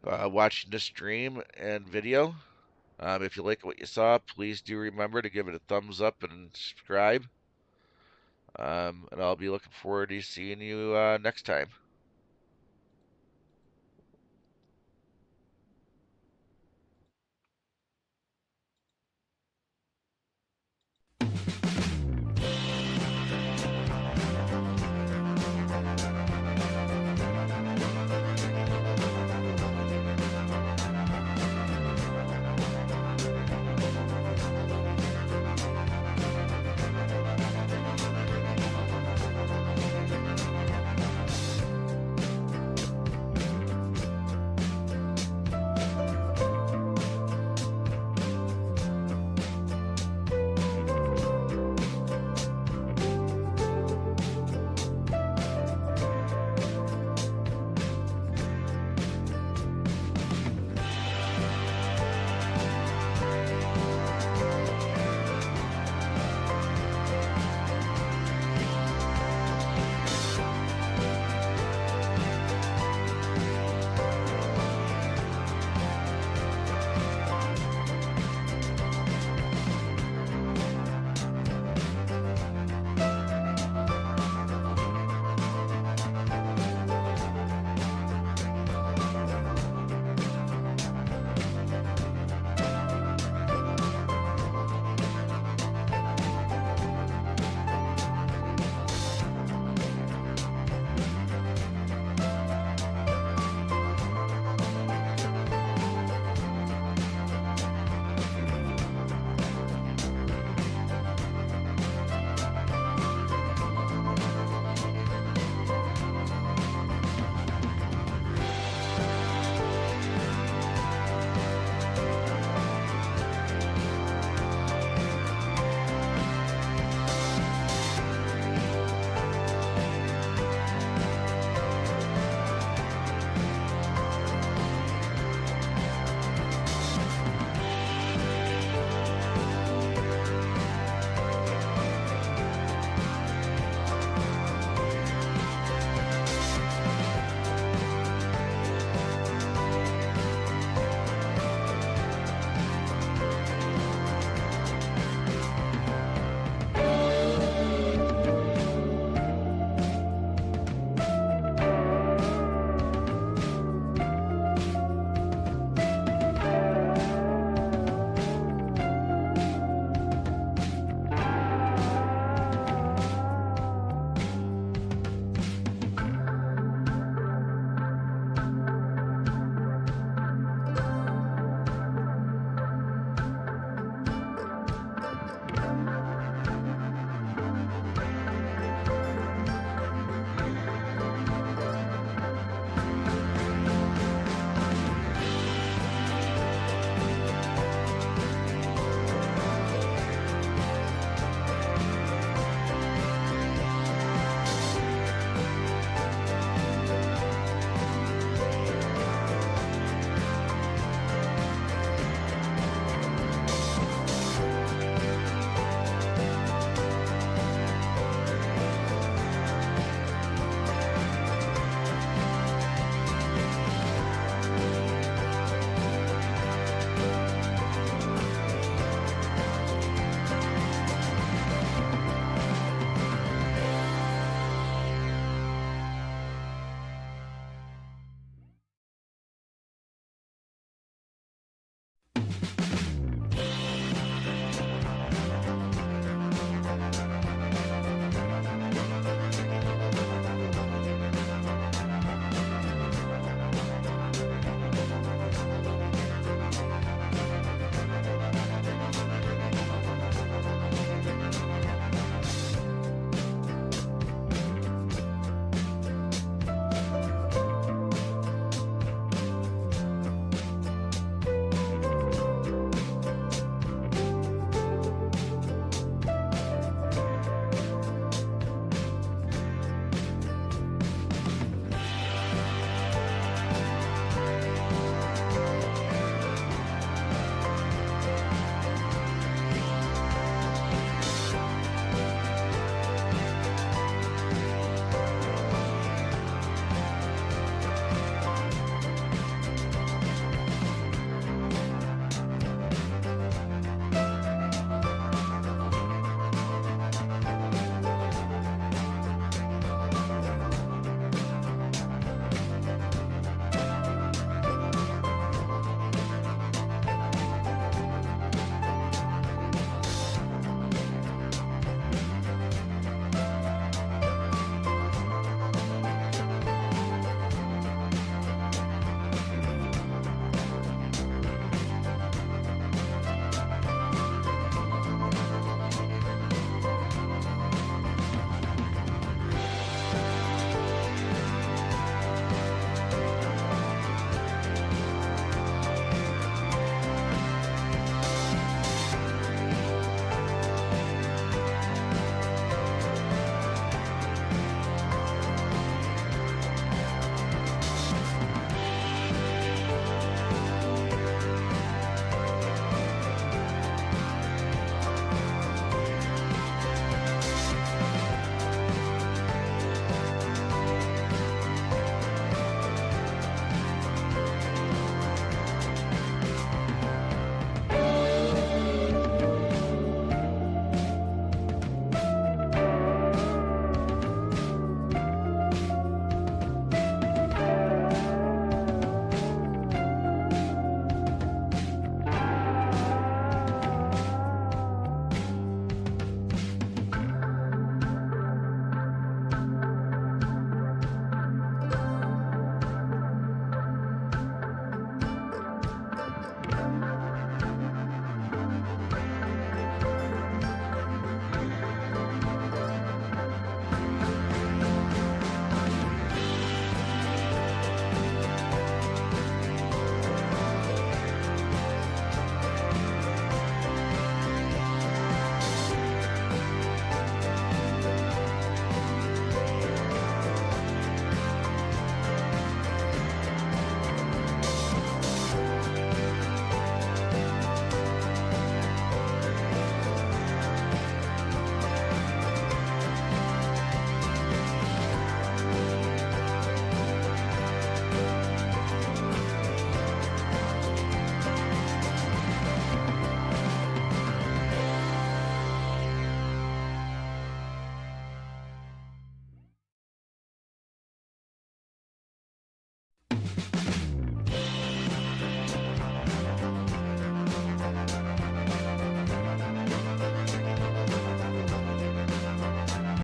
watching this stream and video. If you like what you saw, please do remember to give it a thumbs up and subscribe. And I'll be looking forward to seeing you next time.